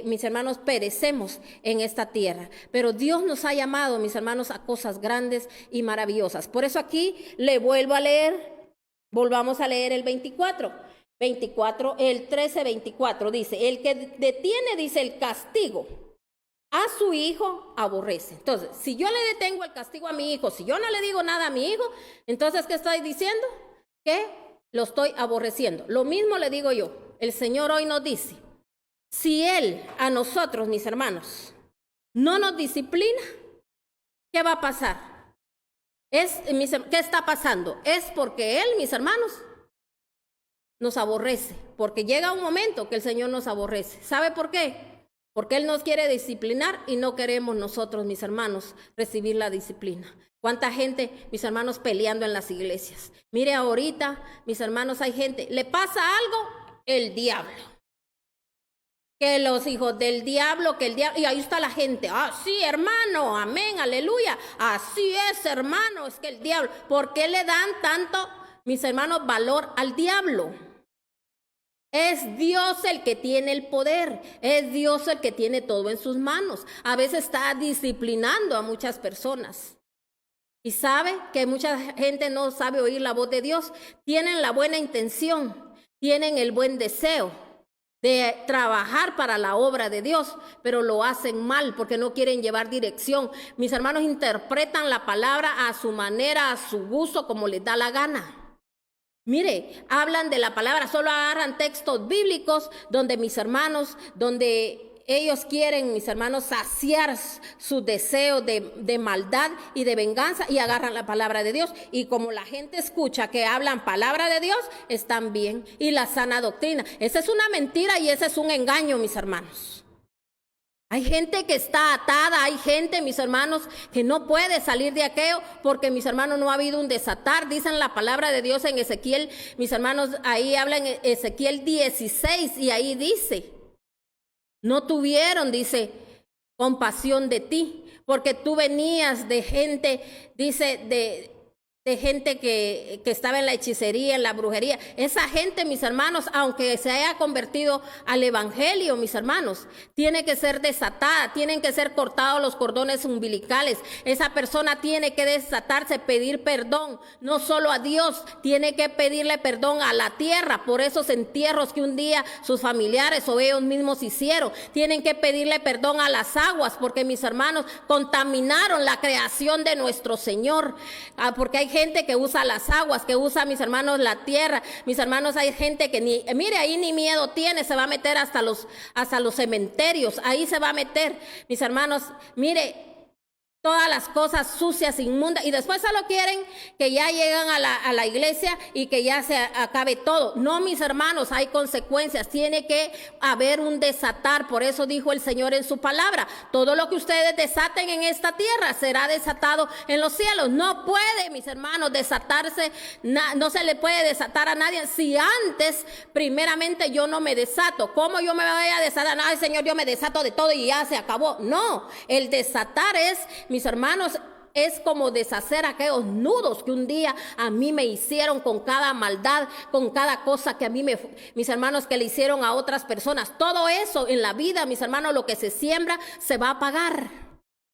mis hermanos, perecemos en esta tierra. Pero Dios nos ha llamado, mis hermanos, a cosas grandes y maravillosas. Por eso aquí le vuelvo a leer, volvamos a leer el 24, el 13:24, dice, el que detiene, dice, el castigo a su hijo aborrece. Entonces, si yo le detengo el castigo a mi hijo, si yo no le digo nada a mi hijo, entonces, ¿qué estoy diciendo? Que lo estoy aborreciendo. Lo mismo le digo yo. El Señor hoy nos dice, si Él a nosotros, mis hermanos, no nos disciplina, ¿qué va a pasar? ¿Qué está pasando? Es porque Él, mis hermanos, nos aborrece. Porque llega un momento que el Señor nos aborrece. ¿Sabe por qué? Porque Él nos quiere disciplinar y no queremos nosotros, mis hermanos, recibir la disciplina. ¿Cuánta gente, mis hermanos, peleando en las iglesias? Mire, ahorita, mis hermanos, hay gente, le pasa algo, el diablo. que los hijos del diablo, que el diablo, y ahí está la gente, sí, hermano, amén, aleluya, así es, hermano, es que el diablo, ¿por qué le dan tanto, mis hermanos, valor al diablo? Es Dios el que tiene el poder, es Dios el que tiene todo en sus manos. A veces está disciplinando a muchas personas. Y sabe que mucha gente no sabe oír la voz de Dios. Tienen la buena intención, tienen el buen deseo de trabajar para la obra de Dios, pero lo hacen mal porque no quieren llevar dirección. Mis hermanos interpretan la palabra a su manera, a su gusto, como les da la gana. Mire, hablan de la palabra, solo agarran textos bíblicos donde mis hermanos, donde ellos quieren, mis hermanos, saciar su deseo de maldad y de venganza y agarran la palabra de Dios. Y como la gente escucha que hablan palabra de Dios, están bien. Y la sana doctrina, esa es una mentira y ese es un engaño, mis hermanos. Hay gente que está atada, hay gente, mis hermanos, que no puede salir de aquello porque, mis hermanos, no ha habido un desatar. Dicen la palabra de Dios en Ezequiel, mis hermanos, ahí hablan en Ezequiel 16 y ahí dice, no tuvieron, dice, compasión de ti, porque tú venías de gente, dice, de gente que estaba en la hechicería, en la brujería. Esa gente, mis hermanos, aunque se haya convertido al evangelio, mis hermanos, tiene que ser desatada, tienen que ser cortados los cordones umbilicales. Esa persona tiene que desatarse, pedir perdón, no solo a Dios, tiene que pedirle perdón a la tierra por esos entierros que un día sus familiares o ellos mismos hicieron. Tienen que pedirle perdón a las aguas porque, mis hermanos, contaminaron la creación de nuestro Señor, porque hay gente que usa las aguas, que usa, mis hermanos, la tierra. Mis hermanos, hay gente que mire, ahí ni miedo tiene, se va a meter hasta los cementerios, ahí se va a meter, mis hermanos, mire, todas las cosas sucias, inmundas, y después solo quieren que ya llegan a la iglesia y que ya se acabe todo. No, mis hermanos, hay consecuencias, tiene que haber un desatar. Por eso dijo el Señor en su palabra, todo lo que ustedes desaten en esta tierra será desatado en los cielos. No puede, mis hermanos, desatarse, no se le puede desatar a nadie si antes, primeramente, yo no me desato. ¿Cómo yo me voy a desatar? Ay, Señor, yo me desato de todo y ya se acabó. No, el desatar es, mis hermanos, es como deshacer aquellos nudos que un día a mí me hicieron con cada maldad, con cada cosa que a mí mis hermanos, que le hicieron a otras personas. Todo eso en la vida, mis hermanos, lo que se siembra se va a pagar.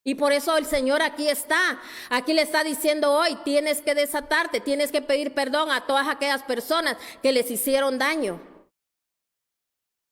Y por eso el Señor aquí le está diciendo hoy, tienes que desatarte, tienes que pedir perdón a todas aquellas personas que les hicieron daño.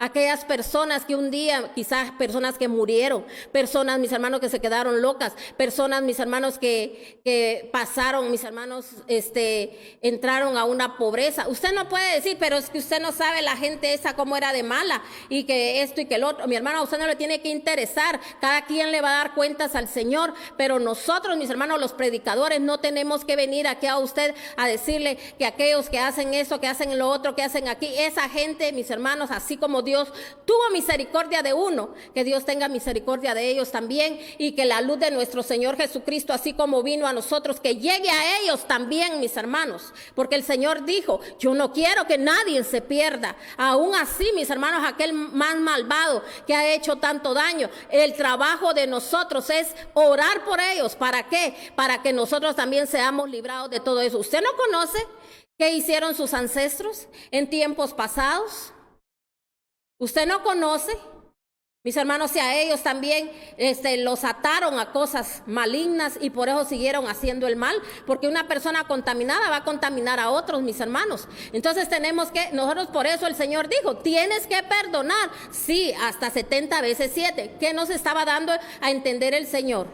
Aquellas personas que un día, quizás personas que murieron, personas, mis hermanos, que se quedaron locas, personas, mis hermanos, que pasaron, mis hermanos, entraron a una pobreza. Usted no puede decir, pero es que usted no sabe la gente esa cómo era de mala y que esto y que el otro. Mi hermano, a usted no le tiene que interesar, cada quien le va a dar cuentas al Señor, pero nosotros, mis hermanos, los predicadores, no tenemos que venir aquí a usted a decirle que aquellos que hacen eso, que hacen lo otro, que hacen aquí, esa gente, mis hermanos, así como Dios tuvo misericordia de uno, que Dios tenga misericordia de ellos también, y que la luz de nuestro Señor Jesucristo, así como vino a nosotros, que llegue a ellos también, mis hermanos, porque el Señor dijo, yo no quiero que nadie se pierda. Aún así, mis hermanos, aquel más malvado que ha hecho tanto daño, el trabajo de nosotros es orar por ellos. ¿Para qué? Para que nosotros también seamos librados de todo eso. ¿Usted no conoce qué hicieron sus ancestros en tiempos pasados? Usted no conoce, mis hermanos, si a ellos también los ataron a cosas malignas y por eso siguieron haciendo el mal, porque una persona contaminada va a contaminar a otros, mis hermanos. Entonces nosotros, por eso el Señor dijo, tienes que perdonar, sí, hasta 70 veces 7. ¿Qué nos estaba dando a entender el Señor?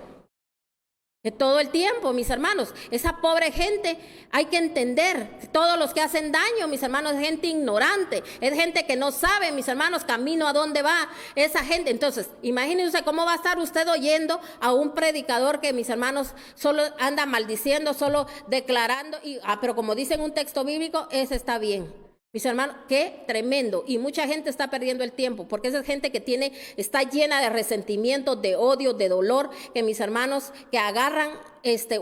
Que todo el tiempo, mis hermanos, esa pobre gente, hay que entender, todos los que hacen daño, mis hermanos, es gente ignorante, es gente que no sabe, mis hermanos, camino a dónde va esa gente. Entonces, imagínense cómo va a estar usted oyendo a un predicador que, mis hermanos, solo anda maldiciendo, solo declarando, pero como dice en un texto bíblico, ese está bien. Mis hermanos, qué tremendo. Y mucha gente está perdiendo el tiempo, porque esa gente que está llena de resentimiento, de odio, de dolor, que mis hermanos, que agarran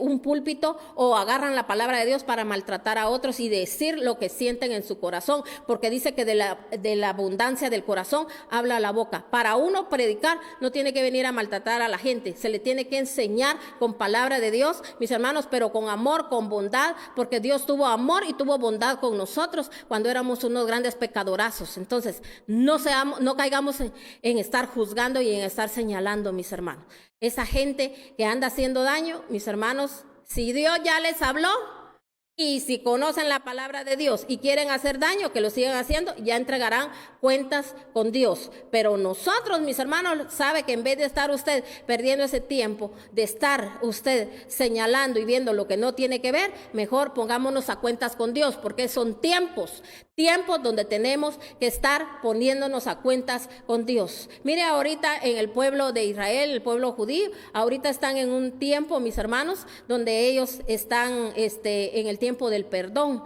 un púlpito o agarran la palabra de Dios para maltratar a otros y decir lo que sienten en su corazón, porque dice que de la abundancia del corazón habla la boca. Para uno predicar no tiene que venir a maltratar a la gente, se le tiene que enseñar con palabra de Dios, mis hermanos, pero con amor, con bondad, porque Dios tuvo amor y tuvo bondad con nosotros cuando éramos unos grandes pecadorazos. Entonces, no caigamos en estar juzgando y en estar señalando, mis hermanos. Esa gente que anda haciendo daño, mis hermanos, si Dios ya les habló y si conocen la palabra de Dios y quieren hacer daño, que lo sigan haciendo, ya entregarán cuentas con Dios. Pero nosotros, mis hermanos, sabe que en vez de estar usted perdiendo ese tiempo, de estar usted señalando y viendo lo que no tiene que ver, mejor pongámonos a cuentas con Dios, porque son tiempos donde tenemos que estar poniéndonos a cuentas con Dios. Mire, ahorita en el pueblo de Israel, el pueblo judío, ahorita están en un tiempo, mis hermanos, donde ellos están en el tiempo del perdón.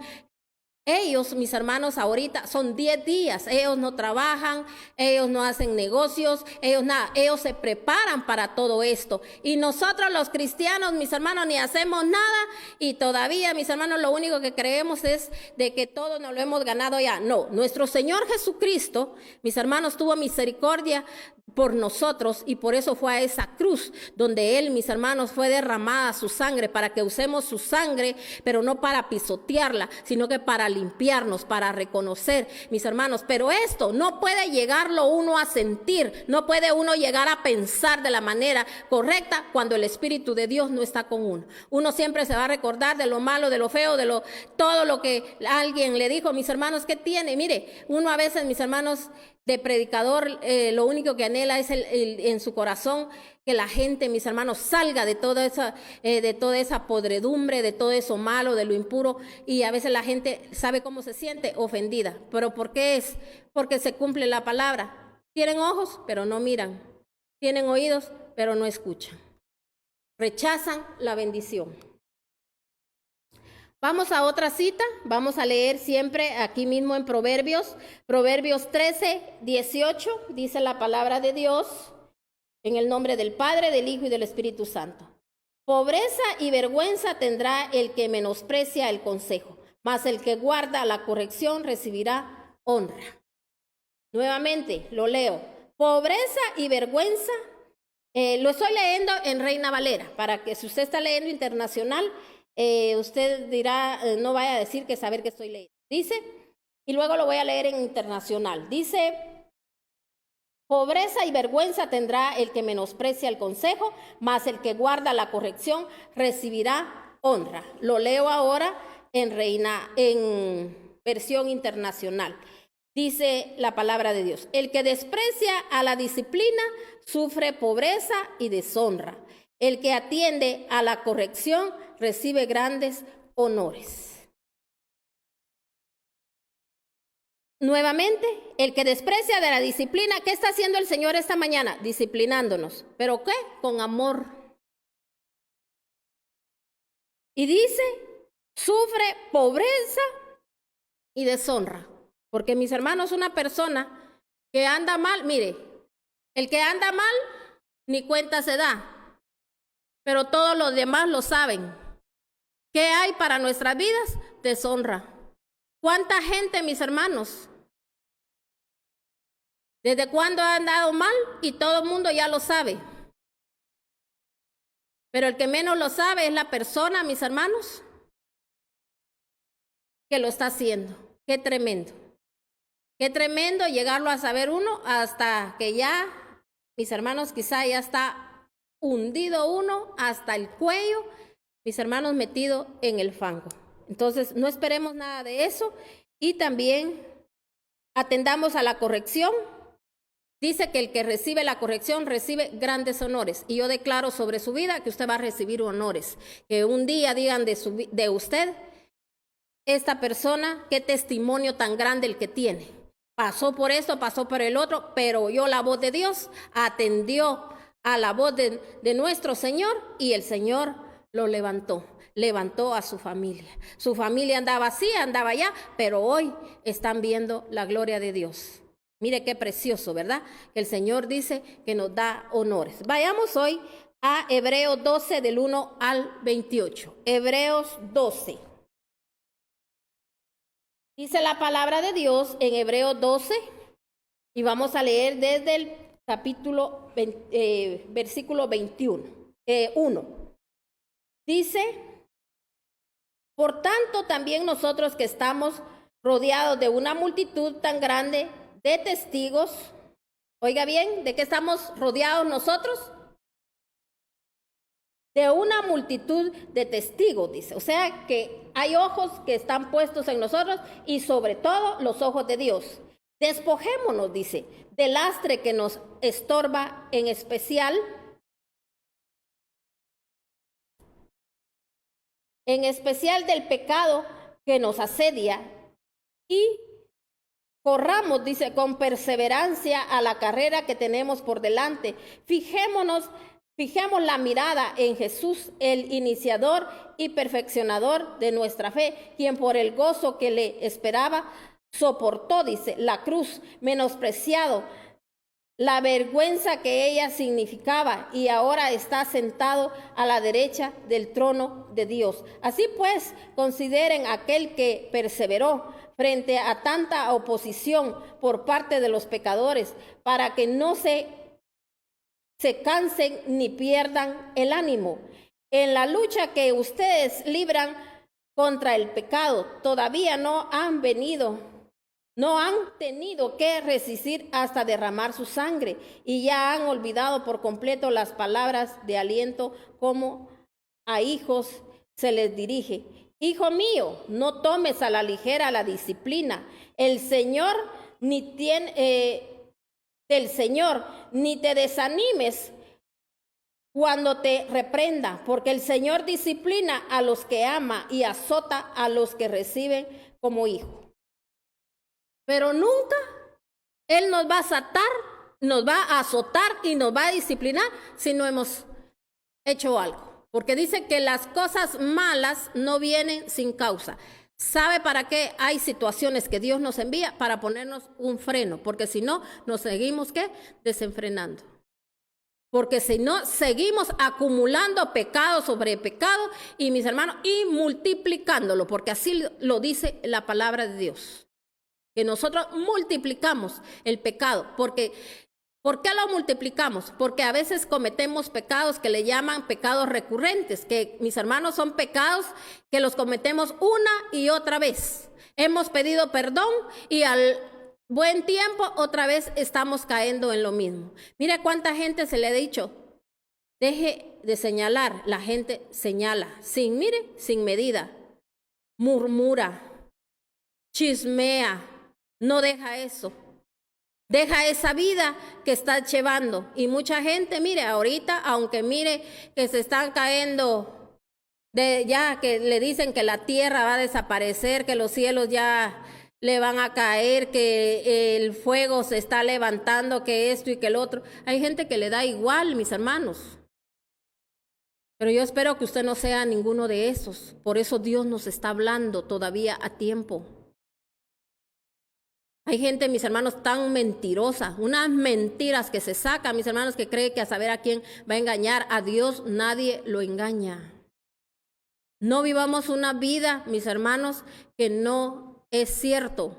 Ellos, mis hermanos, ahorita son 10 días, ellos no trabajan, ellos no hacen negocios, ellos se preparan para todo esto. Y nosotros los cristianos, mis hermanos, ni hacemos nada y todavía, mis hermanos, lo único que creemos es de que todo nos lo hemos ganado ya. No, nuestro Señor Jesucristo, mis hermanos, tuvo misericordia por nosotros y por eso fue a esa cruz donde Él, mis hermanos, fue derramada su sangre para que usemos su sangre, pero no para pisotearla, sino que para limpiarnos, para reconocer, mis hermanos. Pero esto no puede llegarlo uno a sentir, no puede uno llegar a pensar de la manera correcta cuando el Espíritu de Dios no está con uno. Uno siempre se va a recordar de lo malo, de lo feo, todo lo que alguien le dijo. Mis hermanos, ¿qué tiene? Mire, uno a veces, mis hermanos, de predicador, lo único que anhela es en su corazón que la gente, mis hermanos, salga de toda esa podredumbre, de todo eso malo, de lo impuro, y a veces la gente sabe cómo se siente, ofendida. ¿Pero por qué es? Porque se cumple la palabra. Tienen ojos, pero no miran. Tienen oídos, pero no escuchan. Rechazan la bendición. Vamos a otra cita, vamos a leer siempre aquí mismo en Proverbios 13, 18, dice la palabra de Dios, en el nombre del Padre, del Hijo y del Espíritu Santo. Pobreza y vergüenza tendrá el que menosprecia el consejo, mas el que guarda la corrección recibirá honra. Nuevamente lo leo, pobreza y vergüenza, lo estoy leyendo en Reina Valera, para que si usted está leyendo internacional, usted dirá, no vaya a decir que saber que estoy leyendo. Dice, y luego lo voy a leer en internacional. Dice, pobreza y vergüenza tendrá el que menosprecia el consejo, mas el que guarda la corrección recibirá honra. Lo leo ahora en versión internacional. Dice la palabra de Dios, el que desprecia a la disciplina sufre pobreza y deshonra. El que atiende a la corrección recibe grandes honores. Nuevamente, el que desprecia de la disciplina, ¿qué está haciendo el Señor esta mañana? Disciplinándonos. ¿Pero qué? Con amor. Y dice, sufre pobreza y deshonra. Porque, mis hermanos, una persona que anda mal, mire, el que anda mal ni cuenta se da. Pero todos los demás lo saben. ¿Qué hay para nuestras vidas? Deshonra. ¿Cuánta gente, mis hermanos? ¿Desde cuándo ha andado mal? Y todo el mundo ya lo sabe. Pero el que menos lo sabe es la persona, mis hermanos, que lo está haciendo. Qué tremendo. Qué tremendo llegarlo a saber uno hasta que ya, mis hermanos, quizá ya está hundido uno hasta el cuello, mis hermanos, metido en el fango. Entonces, no esperemos nada de eso y también atendamos a la corrección. Dice que el que recibe la corrección recibe grandes honores. Y yo declaro sobre su vida que usted va a recibir honores. Que un día digan de usted, esta persona, qué testimonio tan grande el que tiene. Pasó por esto, pasó por el otro, pero oyó la voz de Dios, atendió a la voz de nuestro Señor y el Señor lo levantó a su familia. Su familia andaba así, andaba allá, pero hoy están viendo la gloria de Dios. Mire qué precioso, ¿verdad? Que el Señor dice que nos da honores. Vayamos hoy a Hebreos 12 del 1 al 28. Hebreos 12. Dice la palabra de Dios en Hebreos 12 y vamos a leer desde el capítulo versículo 1. Dice: por tanto, también nosotros que estamos rodeados de una multitud tan grande de testigos, oiga bien, ¿de qué estamos rodeados nosotros? De una multitud de testigos, dice. O sea que hay ojos que están puestos en nosotros y sobre todo los ojos de Dios. Despojémonos, dice, del lastre que nos estorba, en especial del pecado que nos asedia, y corramos, dice, con perseverancia a la carrera que tenemos por delante. Fijemos la mirada en Jesús, el iniciador y perfeccionador de nuestra fe, quien por el gozo que le esperaba soportó, dice, la cruz, menospreciado la vergüenza que ella significaba, y ahora está sentado a la derecha del trono de Dios. Así pues, consideren aquel que perseveró frente a tanta oposición por parte de los pecadores, para que no se cansen ni pierdan el ánimo. En la lucha que ustedes libran contra el pecado, todavía no han tenido que resistir hasta derramar su sangre, y ya han olvidado por completo las palabras de aliento como a hijos se les dirige. Hijo mío, no tomes a la ligera la disciplina. El Señor ni te desanimes cuando te reprenda, porque el Señor disciplina a los que ama y azota a los que reciben como hijo. Pero nunca Él nos va a azotar y nos va a disciplinar si no hemos hecho algo. Porque dice que las cosas malas no vienen sin causa. ¿Sabe para qué hay situaciones que Dios nos envía? Para ponernos un freno, porque si no, nos seguimos, ¿qué? Desenfrenando. Porque si no, seguimos acumulando pecado sobre pecado, y mis hermanos, y multiplicándolo, porque así lo dice la palabra de Dios. Que nosotros multiplicamos el pecado. ¿Por qué lo multiplicamos? Porque a veces cometemos pecados que le llaman pecados recurrentes, que mis hermanos son pecados que los cometemos una y otra vez. Hemos pedido perdón y al buen tiempo otra vez estamos cayendo en lo mismo. Mire cuánta gente se le ha dicho: deje de señalar. La gente señala sin medida, murmura, chismea. No deja eso, deja esa vida que está llevando. Y mucha gente, mire, ahorita, aunque mire que se están cayendo, ya que le dicen que la tierra va a desaparecer, que los cielos ya le van a caer, que el fuego se está levantando, que esto y que el otro. Hay gente que le da igual, mis hermanos. Pero yo espero que usted no sea ninguno de esos. Por eso Dios nos está hablando todavía a tiempo. Hay gente, mis hermanos, tan mentirosa, unas mentiras que se sacan, mis hermanos, que cree que a saber a quién va a engañar. A Dios nadie lo engaña. No vivamos una vida, mis hermanos, que no es cierto.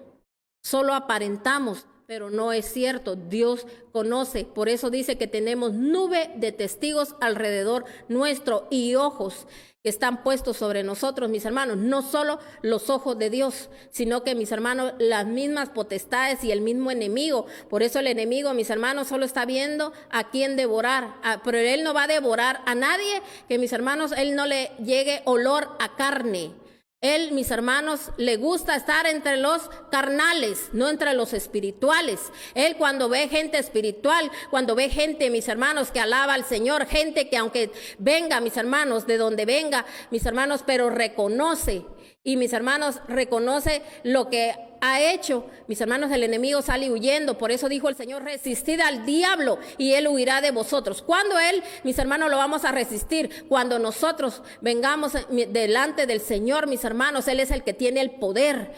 Solo aparentamos, pero no es cierto. Dios conoce. Por eso dice que tenemos nube de testigos alrededor nuestro y ojos que están puestos sobre nosotros, mis hermanos. No solo los ojos de Dios, sino que, mis hermanos, las mismas potestades y el mismo enemigo. Por eso el enemigo, mis hermanos, solo está viendo a quién devorar. Pero él no va a devorar a nadie que, mis hermanos, él no le llegue olor a carne. Él, mis hermanos, le gusta estar entre los carnales, no entre los espirituales. Él, cuando ve gente espiritual, cuando ve gente, mis hermanos, que alaba al Señor, gente que aunque venga, mis hermanos, de donde venga, mis hermanos, pero reconoce, y mis hermanos, reconoce lo que ha hecho, mis hermanos, el enemigo sale huyendo. Por eso dijo el Señor: resistid al diablo y él huirá de vosotros. ¿Cuándo él, mis hermanos, lo vamos a resistir? Cuando nosotros vengamos delante del Señor, mis hermanos. Él es el que tiene el poder,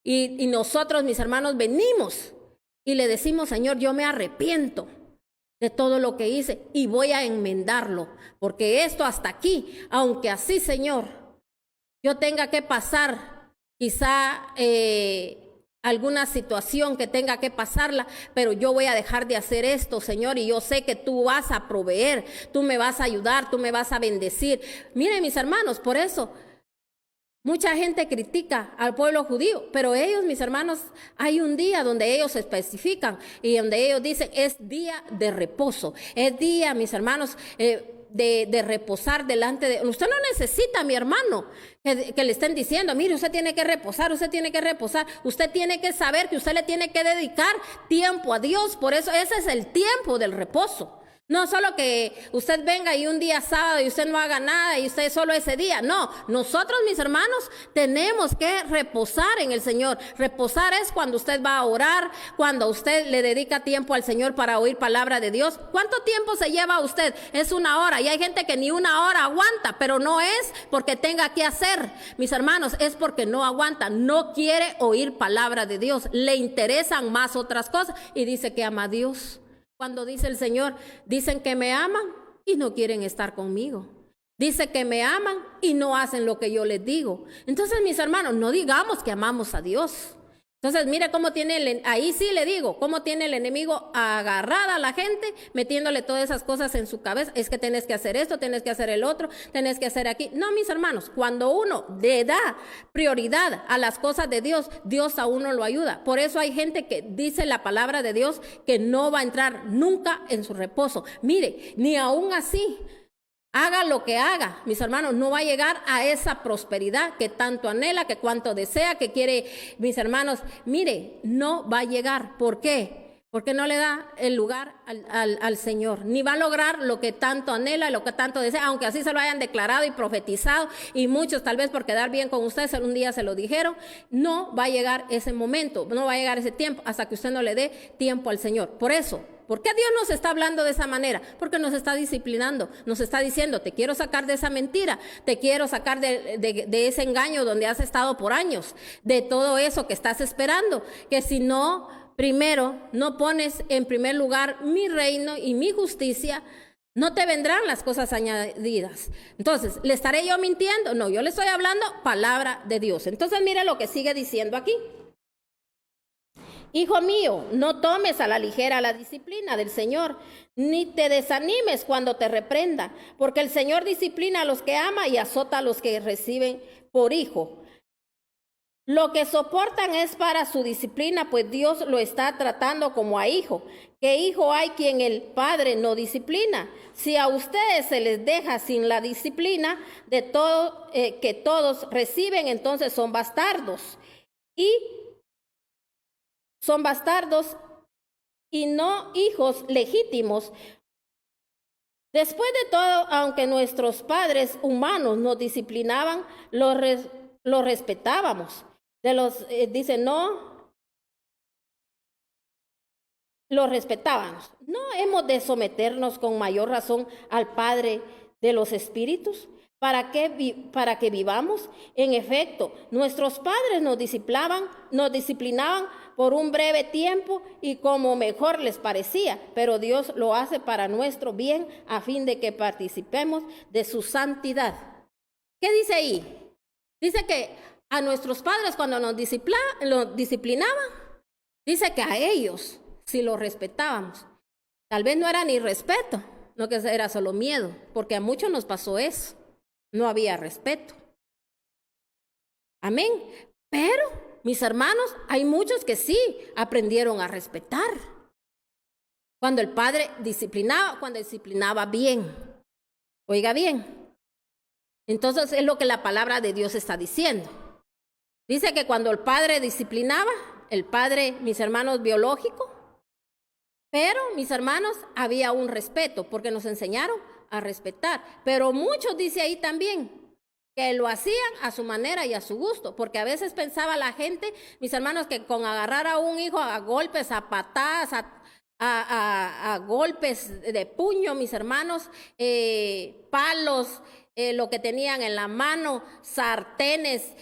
y nosotros, mis hermanos, venimos y le decimos: Señor, yo me arrepiento. de todo lo que hice y voy a enmendarlo, porque esto hasta aquí, aunque así, Señor, yo tenga que pasar quizá alguna situación que tenga que pasarla, pero yo voy a dejar de hacer esto, Señor, y yo sé que tú vas a proveer, tú me vas a ayudar, tú me vas a bendecir. Miren, mis hermanos, por eso mucha gente critica al pueblo judío, pero ellos, mis hermanos, hay un día donde ellos especifican y donde ellos dicen es día de reposo, es día, mis hermanos, de reposar delante de... Usted no necesita, mi hermano, que le estén diciendo, mire, usted tiene que reposar, usted tiene que reposar, usted tiene que saber que usted le tiene que dedicar tiempo a Dios, por eso ese es el tiempo del reposo. No solo que usted venga y un día sábado y usted no haga nada y usted solo ese día. No, nosotros, mis hermanos, tenemos que reposar en el Señor. Reposar es cuando usted va a orar, cuando usted le dedica tiempo al Señor para oír palabra de Dios. ¿Cuánto tiempo se lleva usted? Es 1 hora y hay gente que ni 1 hora aguanta, pero no es porque tenga que hacer, mis hermanos, es porque no aguanta, no quiere oír palabra de Dios. Le interesan más otras cosas y dice que ama a Dios. Cuando dice el Señor, dicen que me aman y no quieren estar conmigo. Dice que me aman y no hacen lo que yo les digo. Entonces, mis hermanos, no digamos que amamos a Dios. Entonces, mire cómo tiene, ahí sí le digo, cómo tiene el enemigo agarrada a la gente, metiéndole todas esas cosas en su cabeza. Es que tenés que hacer esto, tenés que hacer el otro, tenés que hacer aquí. No, mis hermanos, cuando uno le da prioridad a las cosas de Dios, Dios a uno lo ayuda. Por eso hay gente que dice la palabra de Dios que no va a entrar nunca en su reposo. Mire, ni aún así, haga lo que haga, mis hermanos, no va a llegar a esa prosperidad que tanto anhela, que cuanto desea, que quiere, mis hermanos. Mire, no va a llegar. ¿Por qué? Porque no le da el lugar al Señor, ni va a lograr lo que tanto anhela, lo que tanto desea, aunque así se lo hayan declarado y profetizado, y muchos tal vez por quedar bien con ustedes un día se lo dijeron. No va a llegar ese momento, no va a llegar ese tiempo hasta que usted no le dé tiempo al Señor. Por eso, ¿por qué Dios nos está hablando de esa manera? Porque nos está disciplinando, nos está diciendo, te quiero sacar de esa mentira, te quiero sacar de ese engaño donde has estado por años, de todo eso que estás esperando, que si no, primero, no pones en primer lugar mi reino y mi justicia, no te vendrán las cosas añadidas. Entonces, ¿le estaré yo mintiendo? No, yo le estoy hablando palabra de Dios. Entonces, mire lo que sigue diciendo aquí. Hijo mío, no tomes a la ligera la disciplina del Señor, ni te desanimes cuando te reprenda, porque el Señor disciplina a los que ama y azota a los que reciben por hijo. Lo que soportan es para su disciplina, pues Dios lo está tratando como a hijo. ¿Qué hijo hay quien el padre no disciplina? Si a ustedes se les deja sin la disciplina de todo que todos reciben, entonces son bastardos. Son bastardos y no hijos legítimos. Después de todo, aunque nuestros padres humanos nos disciplinaban, los respetábamos. Dice, no, los respetábamos. ¿No hemos de someternos con mayor razón al Padre de los Espíritus? ¿Para que vivamos? En efecto, nuestros padres nos disciplinaban por un breve tiempo y como mejor les parecía, pero Dios lo hace para nuestro bien a fin de que participemos de su santidad. ¿Qué dice ahí? Dice que a nuestros padres cuando nos disciplinaban, dice que a ellos si los respetábamos. Tal vez no era ni respeto, no, que era solo miedo, porque a muchos nos pasó eso. No había respeto. Amén. Pero, mis hermanos, hay muchos que sí aprendieron a respetar. Cuando el padre disciplinaba bien. Oiga bien. Entonces es lo que la palabra de Dios está diciendo. Dice que cuando el padre disciplinaba, el padre, mis hermanos, biológico, pero, mis hermanos, había un respeto, porque nos enseñaron a respetar. Pero muchos, dice ahí también, que lo hacían a su manera y a su gusto, porque a veces pensaba la gente, mis hermanos, que con agarrar a un hijo a golpes, a patadas, a golpes de puño, mis hermanos, palos, lo que tenían en la mano, sartenes,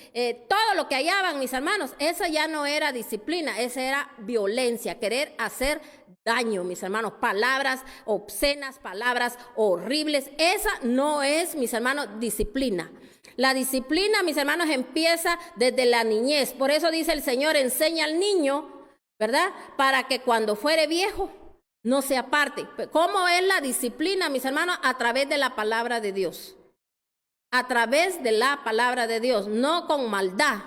todo lo que hallaban, mis hermanos, eso ya no era disciplina, esa era violencia, querer hacer daño, mis hermanos, palabras obscenas, palabras horribles, esa no es, mis hermanos, disciplina. La disciplina, mis hermanos, empieza desde la niñez, por eso dice el Señor, enseña al niño, ¿verdad? Para que cuando fuere viejo no se aparte. ¿Cómo es la disciplina, mis hermanos? A través de la palabra de Dios. A través de la palabra de Dios, no con maldad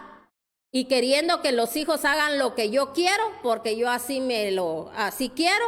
y queriendo que los hijos hagan lo que yo quiero, porque yo así quiero.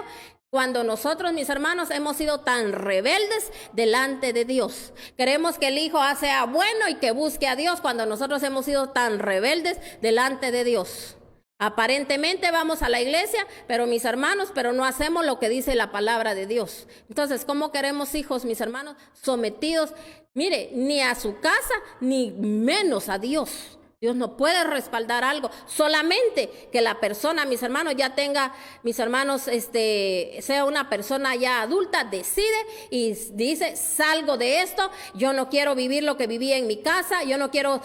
Cuando nosotros, mis hermanos, hemos sido tan rebeldes delante de Dios, queremos que el hijo sea bueno y que busque a Dios, cuando nosotros hemos sido tan rebeldes delante de Dios. Aparentemente vamos a la iglesia, pero mis hermanos, pero no hacemos lo que dice la palabra de Dios. Entonces, ¿cómo queremos hijos, mis hermanos, sometidos? Mire, ni a su casa, ni menos a Dios. Dios no puede respaldar algo, solamente que la persona, mis hermanos, ya tenga, mis hermanos, sea una persona ya adulta, decide y dice, salgo de esto, yo no quiero vivir lo que vivía en mi casa, yo no quiero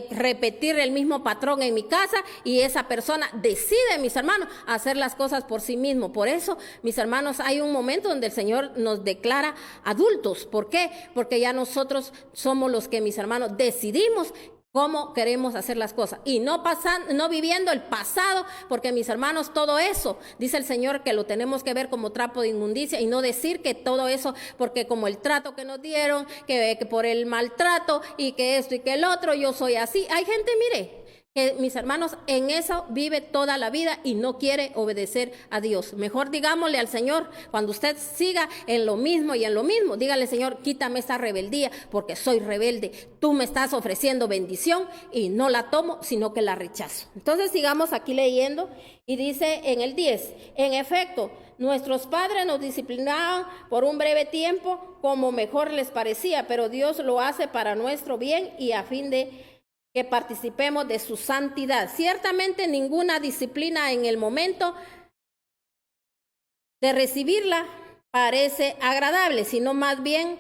repetir el mismo patrón en mi casa, y esa persona decide, mis hermanos, hacer las cosas por sí mismo. Por eso, mis hermanos, hay un momento donde el Señor nos declara adultos. ¿Por qué? Porque ya nosotros somos los que, mis hermanos, decidimos cómo queremos hacer las cosas y no viviendo el pasado, porque mis hermanos, todo eso, dice el Señor, que lo tenemos que ver como trapo de inmundicia y no decir que todo eso, porque como el trato que nos dieron, que por el maltrato y que esto y que el otro, yo soy así. Hay gente, mire, que mis hermanos en eso vive toda la vida y no quiere obedecer a Dios. Mejor digámosle al Señor, cuando usted siga en lo mismo y en lo mismo, dígale, Señor, quítame esta rebeldía porque soy rebelde. Tú me estás ofreciendo bendición y no la tomo, sino que la rechazo. Entonces sigamos aquí leyendo y dice en el 10, en efecto, nuestros padres nos disciplinaban por un breve tiempo como mejor les parecía, pero Dios lo hace para nuestro bien y a fin de que participemos de su santidad. Ciertamente ninguna disciplina en el momento de recibirla parece agradable, sino más bien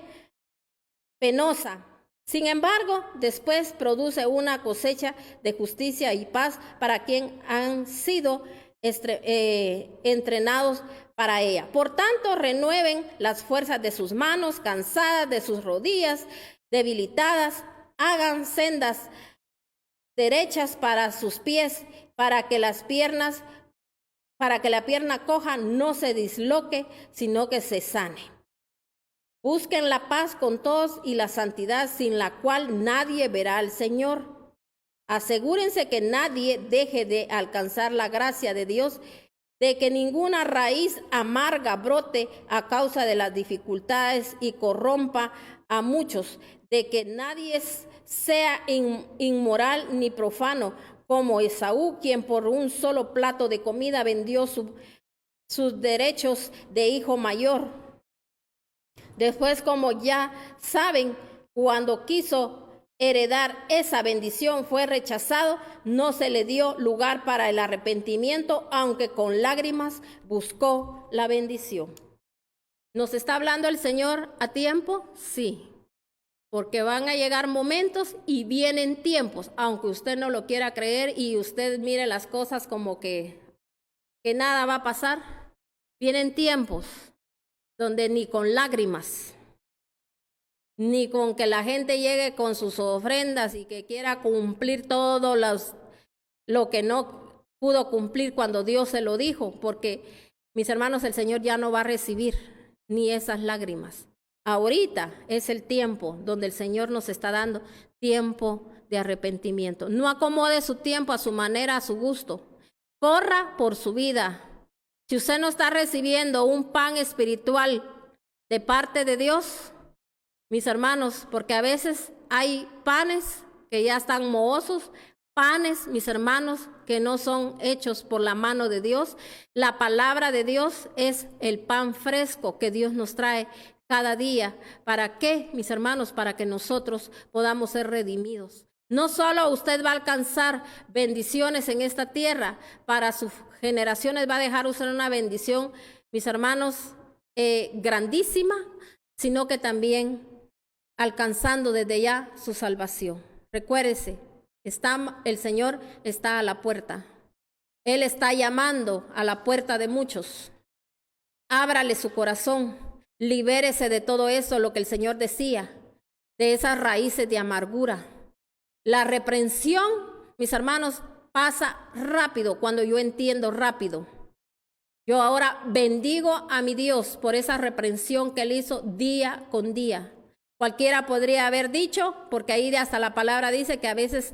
penosa. Sin embargo, después produce una cosecha de justicia y paz para quien han sido entrenados para ella. Por tanto, renueven las fuerzas de sus manos, cansadas de sus rodillas debilitadas, hagan sendas derechas para sus pies, para que la pierna coja no se disloque, sino que se sane. Busquen la paz con todos y la santidad, sin la cual nadie verá al Señor. Asegúrense que nadie deje de alcanzar la gracia de Dios, de que ninguna raíz amarga brote a causa de las dificultades y corrompa a muchos, de que nadie sea inmoral ni profano, como Esaú, quien por un solo plato de comida vendió sus derechos de hijo mayor. Después, como ya saben, cuando quiso heredar esa bendición fue rechazado, no se le dio lugar para el arrepentimiento, aunque con lágrimas buscó la bendición. ¿Nos está hablando el Señor a tiempo? Sí. Porque van a llegar momentos y vienen tiempos, aunque usted no lo quiera creer y usted mire las cosas como que nada va a pasar. Vienen tiempos donde ni con lágrimas, ni con que la gente llegue con sus ofrendas y que quiera cumplir todo lo que no pudo cumplir cuando Dios se lo dijo, porque, mis hermanos, el Señor ya no va a recibir ni esas lágrimas. Ahorita es el tiempo donde el Señor nos está dando tiempo de arrepentimiento. No acomode su tiempo a su manera, a su gusto. Corra por su vida. Si usted no está recibiendo un pan espiritual de parte de Dios, mis hermanos, porque a veces hay panes que ya están mohosos, panes, mis hermanos, que no son hechos por la mano de Dios. La palabra de Dios es el pan fresco que Dios nos trae cada día. ¿Para qué, mis hermanos? Para que nosotros podamos ser redimidos. No solo usted va a alcanzar bendiciones en esta tierra, para sus generaciones va a dejar usted una bendición, mis hermanos, grandísima, sino que también alcanzando desde ya su salvación. Recuérdese, el Señor está a la puerta. Él está llamando a la puerta de muchos. Ábrale su corazón, libérese de todo eso, lo que el Señor decía, de esas raíces de amargura. La reprensión, mis hermanos, pasa rápido cuando yo entiendo rápido. Yo ahora bendigo a mi Dios por esa reprensión que Él hizo día con día. Cualquiera podría haber dicho, porque ahí hasta la palabra dice que a veces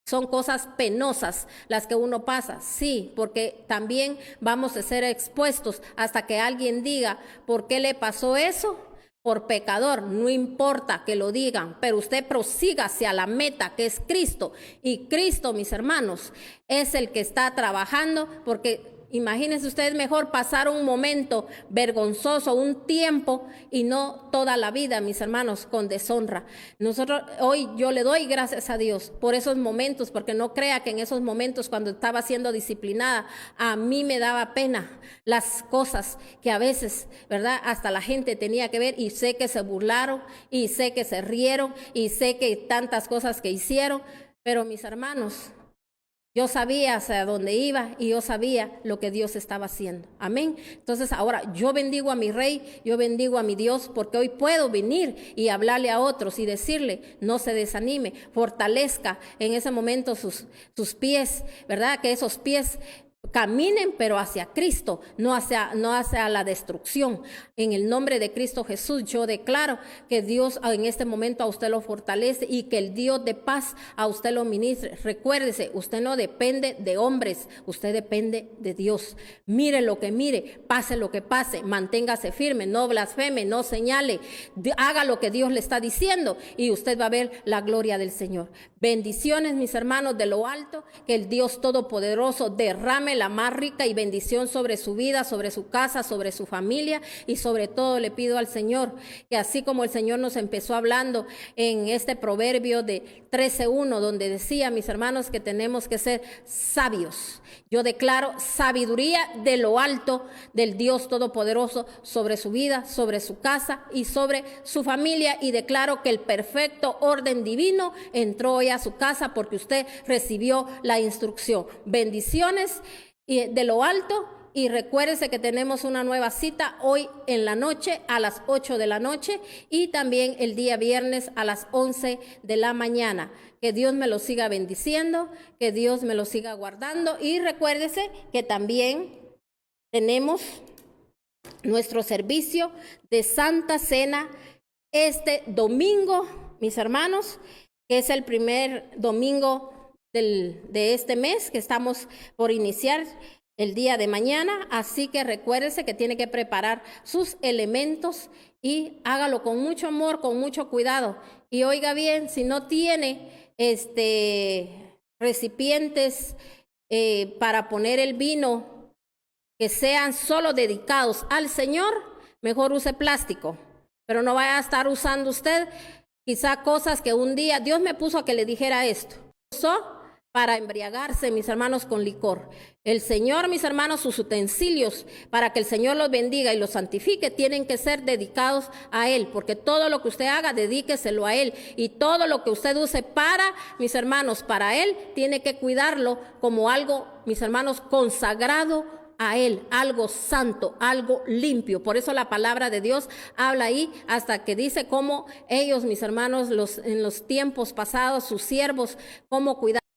son cosas penosas las que uno pasa. Sí, porque también vamos a ser expuestos hasta que alguien diga, ¿por qué le pasó eso? Por pecador, no importa que lo digan, pero usted prosiga hacia la meta que es Cristo. Y Cristo, mis hermanos, es el que está trabajando, porque imagínense ustedes, mejor pasar un momento vergonzoso, un tiempo, y no toda la vida, mis hermanos, con deshonra. Hoy yo le doy gracias a Dios por esos momentos, porque no crea que en esos momentos cuando estaba siendo disciplinada, a mí me daba pena las cosas que a veces, ¿verdad? Hasta la gente tenía que ver, y sé que se burlaron, y sé que se rieron, y sé que tantas cosas que hicieron, pero mis hermanos, yo sabía hacia dónde iba y yo sabía lo que Dios estaba haciendo. Amén. Entonces ahora yo bendigo a mi Rey, yo bendigo a mi Dios, porque hoy puedo venir y hablarle a otros y decirle, no se desanime, fortalezca en ese momento sus pies, ¿verdad? Que esos pies caminen, pero hacia Cristo, no hacia la destrucción. En el nombre de Cristo Jesús, yo declaro que Dios en este momento a usted lo fortalece y que el Dios de paz a usted lo ministre. Recuérdese, usted no depende de hombres, usted depende de Dios. Mire lo que mire, pase lo que pase, manténgase firme, no blasfeme, no señale, haga lo que Dios le está diciendo y usted va a ver la gloria del Señor. Bendiciones, mis hermanos, de lo alto, que el Dios Todopoderoso derrame la más rica y bendición sobre su vida, sobre su casa, sobre su familia, y sobre todo le pido al Señor que así como el Señor nos empezó hablando en este proverbio de 13:1, donde decía, mis hermanos, que tenemos que ser sabios. Yo declaro sabiduría de lo alto del Dios Todopoderoso sobre su vida, sobre su casa y sobre su familia, y declaro que el perfecto orden divino entró hoy a su casa porque usted recibió la instrucción. Bendiciones de lo alto, y recuérdese que tenemos una nueva cita hoy en la noche a las 8 de la noche y también el día viernes a las 11 de la mañana. Que Dios me lo siga bendiciendo, que Dios me lo siga guardando, y recuérdese que también tenemos nuestro servicio de Santa Cena este domingo, mis hermanos, que es el primer domingo de este mes que estamos por iniciar el día de mañana. Así que recuérdese que tiene que preparar sus elementos y hágalo con mucho amor, con mucho cuidado. Y oiga bien, si no tiene recipientes para poner el vino que sean solo dedicados al Señor, mejor use plástico, pero no vaya a estar usando usted quizá cosas que un día Dios me puso a que le dijera esto. Usó para embriagarse, mis hermanos, con licor. El Señor, mis hermanos, sus utensilios para que el Señor los bendiga y los santifique tienen que ser dedicados a Él, porque todo lo que usted haga, dedíqueselo a Él, y todo lo que usted use para, mis hermanos, para Él, tiene que cuidarlo como algo, mis hermanos, consagrado a Él, algo santo, algo limpio. Por eso la palabra de Dios habla ahí hasta que dice cómo ellos, mis hermanos, en los tiempos pasados, sus siervos, cómo cuidaban